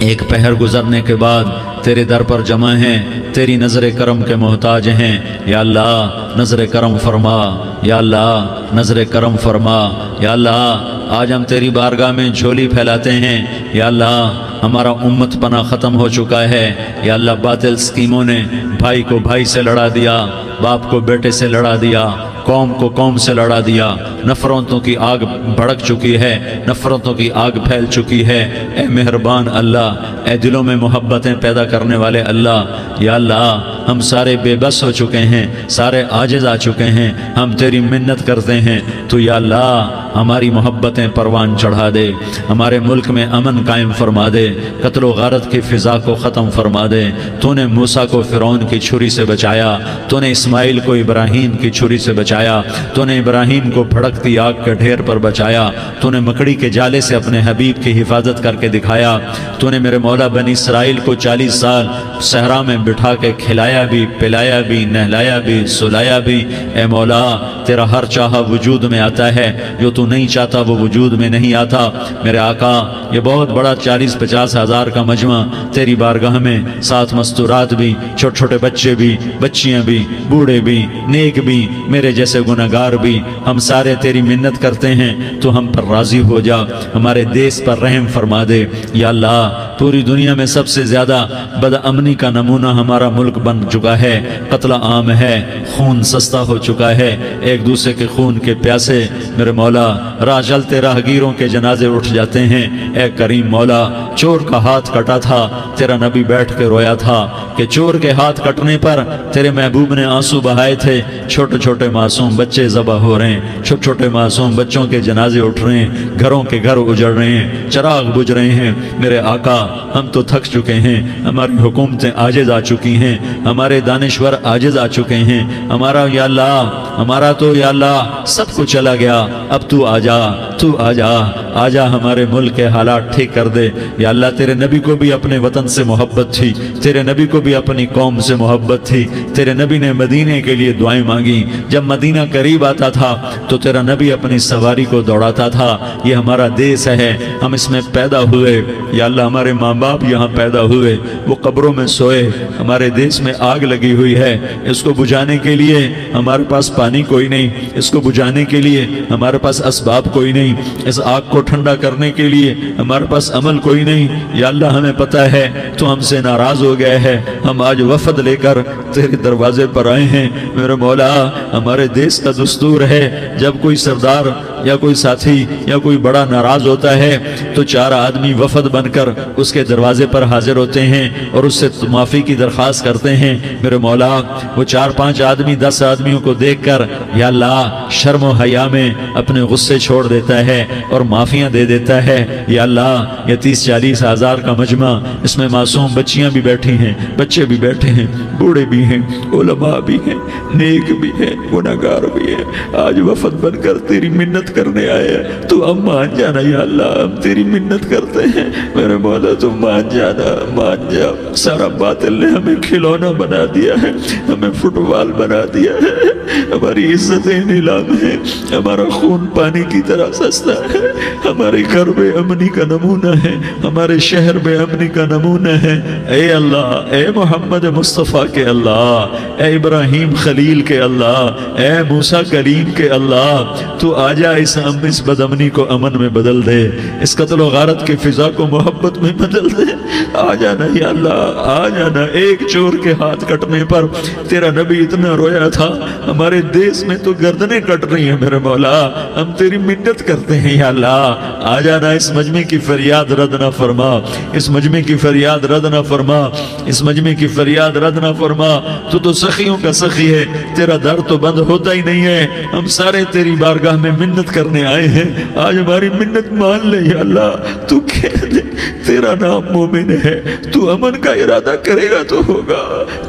ایک پہر گزرنے کے بعد تیرے در پر جمع ہیں، تیری نظر کرم کے محتاج ہیں۔ یا اللہ نظر کرم فرما، یا اللہ نظر کرم فرما۔ یا اللہ آج ہم تیری بارگاہ میں جھولی پھیلاتے ہیں۔ یا اللہ ہمارا امت پناہ ختم ہو چکا ہے۔ یا اللہ باطل سکیموں نے بھائی کو بھائی سے لڑا دیا، باپ کو بیٹے سے لڑا دیا، قوم کو قوم سے لڑا دیا، نفرتوں کی آگ بھڑک چکی ہے، نفرتوں کی آگ پھیل چکی ہے۔ اے مہربان اللہ، اے دلوں میں محبتیں پیدا کرنے والے اللہ، یا اللہ ہم سارے بے بس ہو چکے ہیں، سارے عاجز آ چکے ہیں، ہم تیری منت کرتے ہیں تو یا اللہ ہماری محبتیں پروان چڑھا دے، ہمارے ملک میں امن قائم فرما دے، قتل و غارت کی فضا کو ختم فرما دے۔ تو نے موسیٰ کو فرعون کی چھری سے بچایا، تو نے اسماعیل کو ابراہیم کی چھری سے بچایا، تو نے ابراہیم کو بھڑکتی آگ کے ڈھیر پر بچایا، تو نے مکڑی کے جالے سے اپنے حبیب کی حفاظت کر کے دکھایا، تو نے میرے مولا بنی اسرائیل کو 40 سال صحرا میں بٹھا کے کھلایا بھی، پلایا بھی، نہلایا بھی، سلایا بھی۔ اے مولا تیرا ہر چاہا وجود میں آتا ہے، جو تو نہیں چاہتا وہ وجود میں نہیں آتا۔ میرے آقا یہ بہت بڑا 40-50 ہزار کا مجمع تیری بارگاہ میں، 7 مستورات بھی، چھوٹے چھوٹے بچے بھی، بچیاں بھی، بوڑھے بھی، نیک بھی، میرے جیسے گناہگار بھی، ہم سارے تیری منت کرتے ہیں تو ہم پر راضی ہو جا، ہمارے دیس پر رحم فرما دے۔ یا اللہ پوری دنیا میں سب سے زیادہ بد امنی کا نمونہ ہمارا ملک بن چکا ہے، قتل عام ہے، خون سستا ہو چکا ہے، ایک دوسرے کے خون کے پیاسے میرے مولا راہ چلتے راہگیروں کے جنازے اٹھ جاتے ہیں۔ اے کریم مولا چور کا ہاتھ کٹا تھا، تیرا نبی بیٹھ کے رویا تھا کہ چور کے ہاتھ کٹنے پر تیرے محبوب نے آنسو بہائے تھے، چھوٹے چھوٹے معصوم بچے ذبح ہو رہے ہیں، چھوٹے چھوٹے معصوم بچوں کے جنازے اٹھ رہے ہیں، گھروں کے گھر اجڑ رہے ہیں، چراغ بجھ رہے ہیں۔ میرے آقا ہم تو تھک چکے ہیں، ہماری حکومتیں عاجز آ چکی ہیں، ہمارے دانشور عاجز آ چکے ہیں، ہمارا یا اللہ ہمارا تو یا اللہ سب کچھ چلا گیا، اب تو آجا، تو آجا، آجا ہمارے ملک کے حالات ٹھیک کر دے۔ یا اللہ تیرے نبی کو بھی اپنے وطن سے محبت تھی، تیرے نبی کو بھی اپنی قوم سے محبت تھی، تیرے نبی نے مدینے کے لیے دعائیں مانگی، جب مدینہ قریب آتا تھا تو تیرا نبی اپنی سواری کو دوڑاتا تھا۔ یہ ہمارا دیس ہے، ہم اس میں پیدا ہوئے، یا اللہ ہمارے ماں باپ یہاں پیدا ہوئے، وہ قبروں میں سوئے، ہمارے دیس میں آگ لگی ہوئی ہے، اس کو بجھانے کے لیے ہمارے پاس پانی کوئی نہیں، اس کو بجھانے کے لیے ہمارے پاس اسباب کوئی نہیں، اس آگ کو ٹھنڈا کرنے کے لیے ہمارے پاس عمل کوئی نہیں۔ یا اللہ ہمیں پتہ ہے تو ہم سے ناراض ہو گئے ہے، ہم آج وفد لے کر تیرے دروازے پر آئے ہیں۔ میرے مولا ہمارے دیس کا دستور ہے جب کوئی سردار یا کوئی ساتھی یا کوئی بڑا ناراض ہوتا ہے تو 4 آدمی وفد بن کر اس کے دروازے پر حاضر ہوتے ہیں اور اس سے معافی کی درخواست کرتے ہیں. میرے مولا وہ 4-5 آدمی 10 آدمیوں کو دیکھ کر یا اللہ شرم و حیا میں اپنے غصے چھوڑ دیتا ہے اور معافیاں دے دیتا ہے. یا اللہ یہ 30-40 ہزار کا مجمع، اس میں معصوم بچیاں بھی بیٹھی ہیں، بچے بھی بیٹھے ہیں، بوڑھے بھی ہیں، علماء بھی ہیں، نیک بھی ہیں، گناہگار بھی ہیں. آج وفد بن کر تیری منت کرنے آئے ہیں، تو ہم مان جانا یا اللہ، ہم تیری منت کرتے ہیں. میرے مولا تو مان جانا، مان جا. سارا باطل نے ہمیں کھلونا بنا دیا ہے، ہمیں فٹ بال بنا دیا ہے، ہماری عزتیں نیلام ہیں، ہمارا خون پانی کی طرح سستا ہے، ہمارے گھر بے امنی کا نمونہ ہے، ہمارے شہر بے امنی کا نمونہ ہے. اے اللہ، اے محمد مصطفیٰ کے اللہ، اے ابراہیم خلیل کے اللہ، اے موسیٰ کلیم کے اللہ، تو آجا اس بد امنی کو امن میں بدل دے، اس قتل و غارت کی فضا کو محبت میں بدل دے. آ جانا یا اللہ، آ جانا. ایک چور کے ہاتھ کٹنے پر تیرا نبی اتنا رویا تھا، ہمارے دیس میں تو گردنیں کٹ رہی ہیں. میرے مولا ہم تیری منت کرتے ہیں یا اللہ، آ جانا. اس مجمع کی فریاد رد نہ فرما، اس مجمع کی فریاد رد نہ فرما، اس مجمع کی فریاد رد نہ فرما. تو سخیوں کا سخی ہے، تیرا در تو بند ہوتا ہی نہیں ہے. ہم سارے تیری بارگاہ میں منت کرنے آئے ہیں، آج ہماری منت مان لے یا اللہ. تو کہہ دے تیرا نام مومن ہے، تو امن کا ارادہ کرے گا تو ہوگا.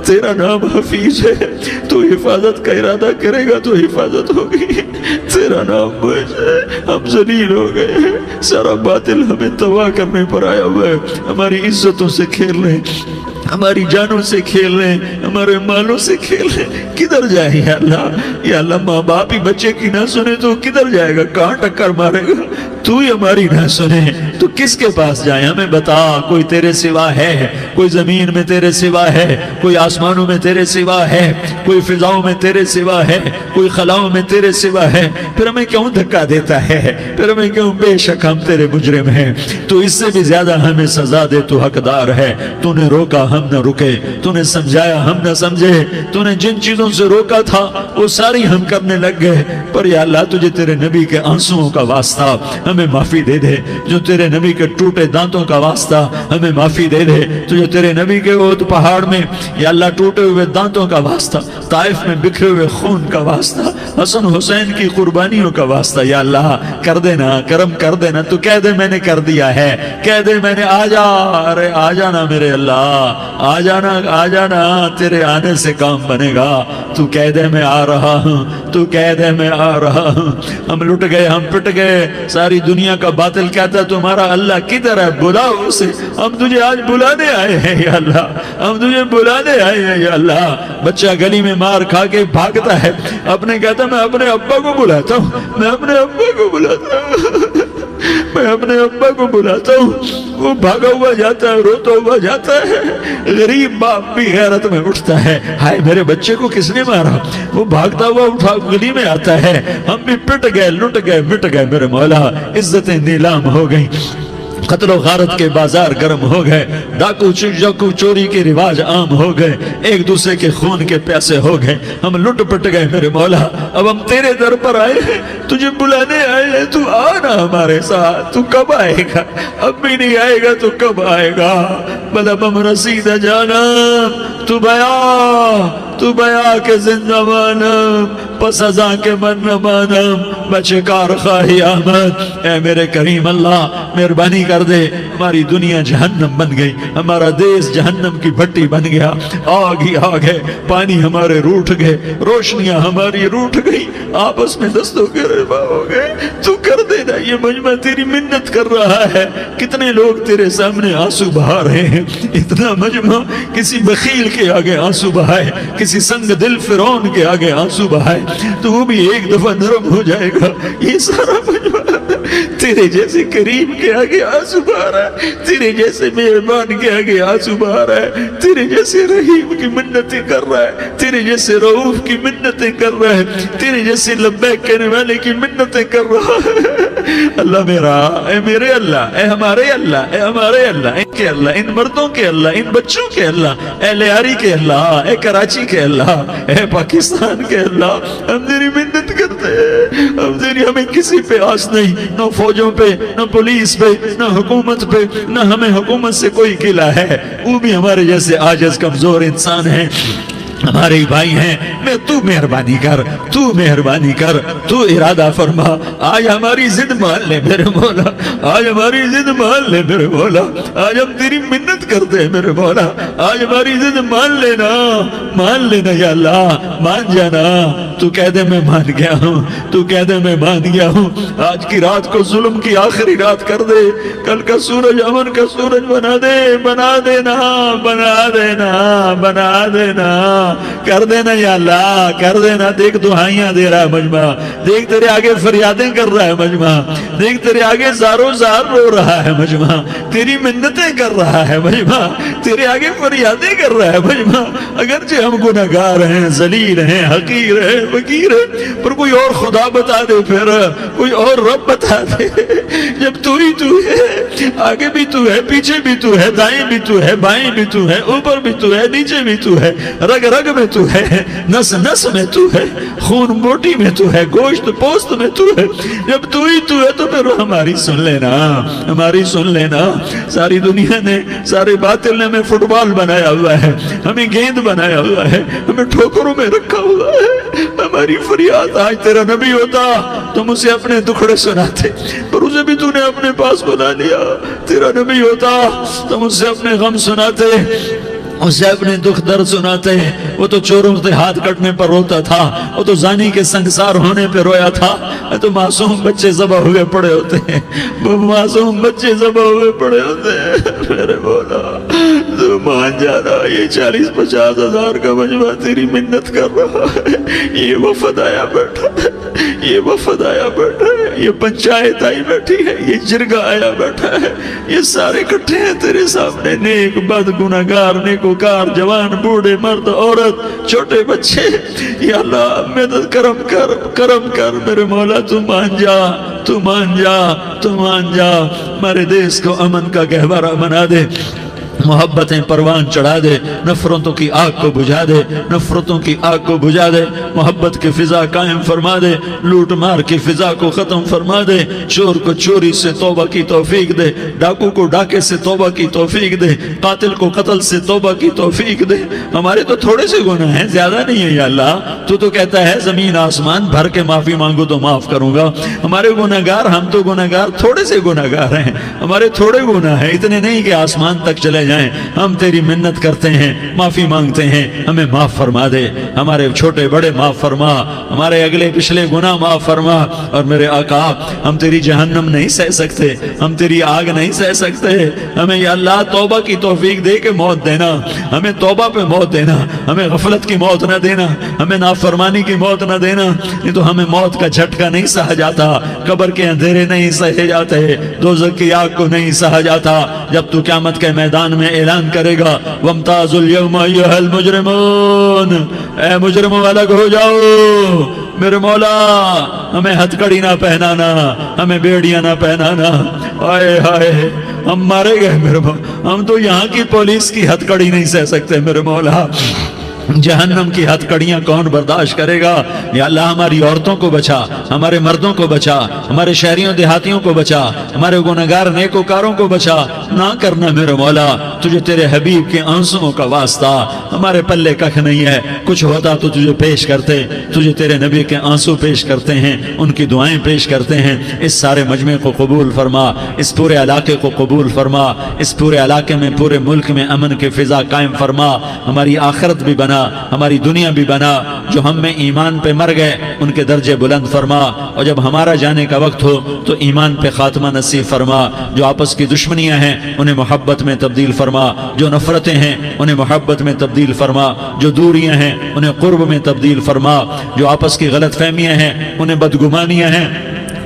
تیرا نام حفیظ ہے، تو حفاظت کا ارادہ کرے گا تو حفاظت ہوگی. تیرا نام بوجھ ہے، ہم ذلیل ہو گئے ہیں، سارا باطل ہمیں تباہ کرنے پر آیا ہوا ہے. ہماری عزتوں سے کھیل رہے ہیں، ہماری جانوں سے کھیل رہے ہیں، ہمارے مالوں سے کھیل رہے ہیں. کدھر جائے یا اللہ؟ یا اللہ ماں باپ ہی بچے کی نہ سنے تو کدھر جائے گا؟ کہاں ٹکر مارے گا؟ تو ہی ہماری نہ سنے تو کس کے پاس جائیں؟ ہمیں بتا. کوئی تیرے سوا ہے؟ کوئی زمین میں تیرے سوا ہے؟ کوئی آسمانوں میں تیرے سوا ہے؟ کوئی فضاؤں میں تیرے سوا ہے؟ کوئی خلاؤں میں تیرے سوا ہے؟ پھر ہمیں کیوں دھکا دیتا ہے؟ پھر ہمیں کیوں؟ بے شک ہم تیرے مجرم ہیں، تو اس سے بھی زیادہ ہمیں سزا دے. تو حقدار ہے. تو نے روکا ہم نہ رکے، تو نے سمجھایا ہم نہ سمجھے، تو نے جن چیزوں سے روکا تھا وہ ساری ہم کرنے لگ گئے. پر یا اللہ تجھے تیرے نبی کے آنسوؤں کا واسطہ ہمیں معافی دے دے. جو تیرے نبی کے ٹوٹے دانتوں کا واسطہ ہمیں معافی دے دے. تجھے تیرے نبی کے احد پہاڑ میں یا اللہ ٹوٹے ہوئے دانتوں کا واسطہ، طائف میں بکھرے ہوئے خون کا واسطہ، حسن حسین کی قربانیوں کا واسطہ یا اللہ کر دینا، کرم کر دینا. تو کہہ دے میں نے کر دیا ہے، کہہ دے میں نے. آ جا، ارے آ جانا میرے اللہ، آ جانا، آ جانا. تیرے آنے سے کام بنے گا. تو کہہ دے میں آ رہا ہوں، تو کہہ دے میں آ رہا ہوں. ہم لٹ گئے، ہم پٹ گئے. ساری دنیا کا باطل کہتا ہے تمہارا اللہ کدھر ہے؟ بلاؤ اسے. ہم تجھے آج بلانے آئے ہیں یا اللہ، ہم تجھے بلانے آئے ہیں یا اللہ. بچہ گلی میں مار کھا کے بھاگتا ہے، اپنے کہتا میں اپنے ابا کو بلاتا ہوں، میں اپنے ابا کو بلاتا ہوں، میں اپنے ابا کو بلاتا ہوں. وہ بھاگا ہوا جاتا ہے، روتا ہوا جاتا ہے. غریب باپ بھی غیرت میں اٹھتا ہے، ہائے میرے بچے کو کس نے مارا؟ وہ بھاگتا ہوا اٹھا گلی میں آتا ہے. ہم بھی پٹ گئے، لٹ گئے، مٹ گئے. میرے مولا عزتیں نیلام ہو گئی، قتل و غارت کے بازار گرم ہو گئے، ڈاکو چوری کے رواج عام ہو گئے، ایک دوسرے کے خون کے پیاسے ہو گئے. ہم لٹ پٹ گئے میرے مولا. اب ہم تیرے در پر آئے ہیں، تجھے بلانے آئے ہیں. تو آنا ہمارے ساتھ. تو کب آئے گا؟ اب بھی نہیں آئے گا تو کب آئے گا؟ مطلب ہم رسید جانا تو بیا کے زندہ مانم، پس ازاں کے من نہ مانم، بچے کار خواہی آمد. اے میرے کریم اللہ مہربانی کر دے. ہماری دنیا جہنم بن گئی، ہمارا دیس جہنم کی بھٹی بن گیا. آگ ہی آگ ہے، پانی ہمارے روٹھ گئے، روشنیاں ہماری روٹھ گئی، آپس میں دستوں کے ربا ہو گئے. تو کر دینا. یہ مجمع تیری منت کر رہا ہے. کتنے لوگ تیرے سامنے آنسو بہا رہے ہیں. اتنا مجمع کسی بخیل کے آگے آنسو بہائے، کسی سنگ دل فرعون کے آگے آنسو بہائے تو وہ بھی ایک دفعہ نرم ہو جائے گا. یہ سارا مجمع تیرے جیسے کریم کے آگے آنسو بہا رہا ہے، تیرے جیسے مہربان کے آگے آنسو بہا رہا ہے، تیرے جیسے رحیم کی منتیں کر رہا ہے، تیرے جیسے رؤوف کی منتیں کر رہا ہے، تیرے جیسے لبیک کہنے والے کی منتیں کر رہا ہے. اللہ میرا، اے میرے اللہ، اے ہمارے اللہ، اے ہمارے اللہ، ان کے اللہ، ان مردوں کے اللہ، ان بچوں کے اللہ، اے لیاری کے اللہ، اے کراچی کے اللہ، اے پاکستان کے اللہ. ہم تیری منت کرتے ہیں، اب تیری ہمیں کسی پہ آس نہیں، نہ فوجوں پہ، نہ پولیس پہ، نہ حکومت پہ، نہ ہمیں حکومت سے کوئی قلعہ ہے، وہ بھی ہمارے جیسے عاجز کمزور انسان ہیں، ہمارے بھائی ہیں۔ میں تو مہربانی کر، تو مہربانی کر، تو ارادہ فرما، آج ہماری ضد مان لے میرے مولا، آج ہماری ضد مان لے میرے مولا، آج ہم تیری منت کرتے ہیں میرے مولا، آج ہماری ضد مان لینا، مان لینا یا اللہ، مان جانا۔ تو کہہ دے میں مان گیا ہوں، تو کہہ دے میں مان گیا ہوں۔ آج کی رات کو ظلم کی آخری رات کر دے، کل کا سورج امن کا سورج بنا دے، بنا دینا، بنا دینا، بنا دینا، کر دینا یا اللہ، کر دینا۔ دیکھ دعائیاں دے رہا ہے مجمع، دیکھ تیرے آگے فریادیں کر رہا ہے مجمع، دیکھ تیرے آگے زارو زار رو رہا ہے مجمع، تیری منتیں کر رہا ہے مجمع، تیرے آگے فریادیں کر رہا ہے مجمع۔ اگرچہ ہم گناہگار ہیں، ذلیل ہیں، حقیر ہیں، فقیر ہیں، پر کوئی اور خدا بتا دے، پھر کوئی اور رب بتا دے۔ جب تو ہی تو ہے، آگے بھی تو ہے، پیچھے بھی تو ہے، دائیں بھی تو ہے، بائیں بھی تو ہے، اوپر بھی تو ہے، نیچے بھی تو ہے، رگ رگ میں تو ہے، نس نس میں تو ہے، خون بوٹی میں تو ہے، گوشت پوست میں تو ہے۔ جب تو ہی تو ہے تو پھر ہماری سن لینا، ہماری سن لینا۔ ساری دنیا نے، سارے باطل نے ہمیں فٹ بال بنایا ہوا ہے، ہمیں گیند بنایا ہوا ہے، ہمیں ٹھوکروں میں رکھا ہوا ہے۔ ہماری فریاد، آج تیرا نبی ہوتا تم اسے اپنے دکھڑے سناتے، پر اسے بھی تو نے اپنے پاس بنا لیا۔ تیرا نبی ہوتا تم اسے اپنے غم سناتے، اسے اپنے دکھ درد سناتے۔ وہ تو چوروں سے ہاتھ کٹنے پر روتا تھا، وہ تو زانی کے سنگسار ہونے پہ رویا تھا، تو معصوم بچے ذبح ہوئے پڑے ہوتے ہیں، وہ معصوم بچے ذبح ہوئے پڑے ہوتے ہیں۔ میرے مولا تو مان جانا، یہ 40-50 ہزار کا مجمع تیری منت کر رہا ہے، یہ وفد آیا بیٹھا ہے، یہ وفد آیا بیٹھا ہے، یہ پنچایت آئی بیٹھی ہے، یہ جرگہ آیا بیٹھا ہے، یہ سارے اکٹھے ہیں تیرے سامنے، نیک بد گناہگار، نیکوکار، جوان بوڑھے مرد عورت چھوٹے بچے۔ یا اللہ مدد کرم کر، کرم کر میرے مولا، تو مان جا، تو مان جا، تو مان جا۔ ہمارے دیس کو امن کا گہوارہ بنا دے، محبتیں پروان چڑھا دے، نفرتوں کی آگ کو بجھا دے، نفرتوں کی آگ کو بجھا دے، محبت کی فضا قائم فرما دے، لوٹ مار کی فضا کو ختم فرما دے، چور کو چوری سے توبہ کی توفیق دے، ڈاکو کو ڈاکے سے توبہ کی توفیق دے، قاتل کو قتل سے توبہ کی توفیق دے۔ ہمارے تو تھوڑے سے گناہ ہیں، زیادہ نہیں ہے یا اللہ، تو کہتا ہے زمین آسمان بھر کے معافی مانگو تو معاف کروں گا۔ ہمارے گناہگار، ہم تو گناہگار تھوڑے سے گناہگار ہیں، ہمارے تھوڑے گناہ ہیں، اتنے نہیں کہ آسمان تک چلے جائیں۔ ہم تیری منت کرتے ہیں، معافی مانگتے ہیں، ہمیں معاف فرما دے، ہمارے چھوٹے بڑے معاف فرما، ہمارے اگلے پچھلے گناہ معاف فرما۔ اور میرے آقا، ہم تیری جہنم نہیں سہ سکتے، ہم تیری آگ نہیں سہ سکتے، ہمیں یا اللہ توبہ کی توفیق دے کے موت دینا، ہمیں توبہ پہ موت دینا، ہمیں غفلت کی موت نہ دینا، ہمیں نافرمانی کی موت نہ دینا، نہیں تو ہمیں موت کا جھٹکا نہیں سہا جاتا، قبر کے اندھیرے نہیں سہے جاتے، دوزخ کی آگ کو نہیں سہا جاتا۔ جب تو قیامت کے میدان میں اعلان کرے گا وَامْتَازُوا الْيَوْمَ أَيُّهَا الْمُجْرِمُونَ، اے مجرموں الگ ہو جاؤ۔ میرے مولا ہمیں ہتھ کڑی نہ پہنانا، ہمیں بیڑیاں نہ پہنانا، آئے ہائے ہم مارے گئے میرے مولا، ہم تو یہاں کی پولیس کی ہتھ کڑی نہیں سہ سکتے میرے مولا، جہنم کی ہتھ کڑیاں کون برداشت کرے گا؟ یا اللہ ہماری عورتوں کو بچا، ہمارے مردوں کو بچا، ہمارے شہریوں دیہاتیوں کو بچا، ہمارے گنہگار نیکوکاروں کو بچا۔ نہ کرنا میرے مولا، تجھے تیرے حبیب کے آنسوؤں کا واسطہ، ہمارے پلے ککھ نہیں ہے، کچھ ہوتا تو تجھے پیش کرتے، تجھے تیرے نبی کے آنسو پیش کرتے ہیں، ان کی دعائیں پیش کرتے ہیں۔ اس سارے مجمع کو قبول فرما، اس پورے علاقے کو قبول فرما، اس پورے علاقے میں، پورے ملک میں امن کی فضا قائم فرما، ہماری آخرت بھی بنا، ہماری دنیا بھی بنا۔ جو ہم میں ایمان پہ مر گئے ان کے درجے بلند فرما، اور جب ہمارا جانے کا وقت ہو تو ایمان پہ خاتمہ نصیب فرما۔ جو آپس کی دشمنیاں ہیں انہیں محبت میں تبدیل فرما، جو نفرتیں ہیں انہیں محبت میں تبدیل فرما، جو دوریاں ہیں انہیں قرب میں تبدیل فرما، جو آپس کی غلط فہمیاں ہیں انہیں بدگمانیاں ہیں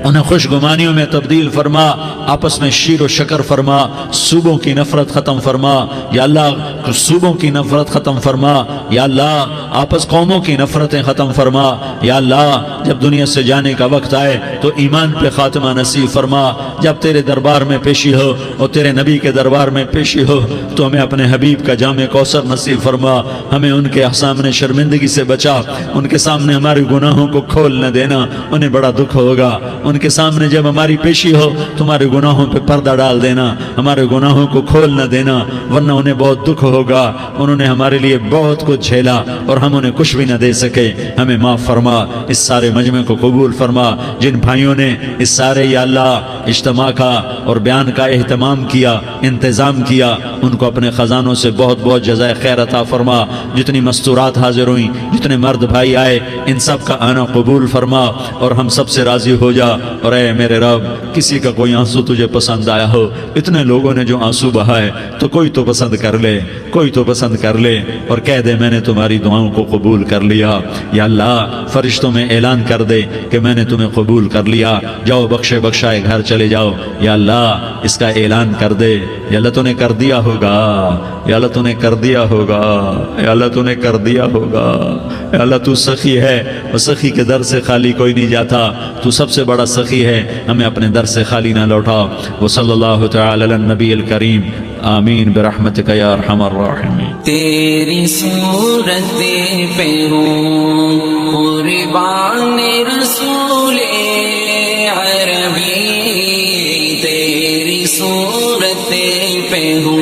انہیں خوش گمانیوں میں تبدیل فرما، آپس میں شیر و شکر فرما، صوبوں کی نفرت ختم فرما یا اللہ، صوبوں کی نفرت ختم فرما یا اللہ، آپس قوموں کی نفرتیں ختم فرما یا اللہ جب دنیا سے جانے کا وقت آئے تو ایمان پہ خاتمہ نصیب فرما جب تیرے دربار میں پیشی ہو اور تیرے نبی کے دربار میں پیشی ہو تو ہمیں اپنے حبیب کا جام کوثر نصیب فرما ہمیں ان کے سامنے شرمندگی سے بچا ان کے سامنے ہمارے گناہوں کو کھول نہ دینا انہیں بڑا دکھ ہوگا ان کے سامنے جب ہماری پیشی ہو تمہارے گناہوں پہ پردہ ڈال دینا ہمارے گناہوں کو کھول نہ دینا ورنہ انہیں بہت دکھ ہوگا انہوں نے ہمارے لیے بہت کچھ جھیلا اور ہم انہیں کچھ بھی نہ دے سکے ہمیں معاف فرما اس سارے مجمع کو قبول فرما جن بھائیوں نے اس سارے یا اللہ اجتماع کا اور بیان کا اہتمام کیا انتظام کیا ان کو اپنے خزانوں سے بہت بہت جزائے خیر عطا فرما جتنی مستورات حاضر ہوئیں جتنے مرد بھائی آئے ان سب کا آنا قبول فرما اور ہم سب سے راضی ہو جا اور اے میرے رب کسی کا کوئی آنسو تجھے پسند آیا ہو اتنے لوگوں نے جو آنسو بہائے تو کوئی تو پسند کر لے کوئی تو پسند کر لے اور کہہ دے میں نے تمہاری دعاؤں کو قبول کر لیا یا اللہ فرشتوں میں اعلان کر دے کہ میں نے تمہیں قبول کر لیا جاؤ بخشے بخشائے گھر چلے جاؤ یا اللہ اس کا اعلان کر دے یا اللہ تو نے کر دیا ہوگا یا اللہ تو نے کر دیا ہوگا یا اللہ تو نے کر دیا ہوگا یا اللہ تو سخی ہے اور سخی کے در سے خالی کوئی نہیں جاتا تو سب سے بڑا سخی ہے ہمیں اپنے در سے خالی نہ لوٹا وصلی اللہ تعالی علی النبی الکریم آمین برحمتک یا ارحم الراحمین تیری صورت پہ ہوں قربان رسول عربی تیری صورت پہ ہوں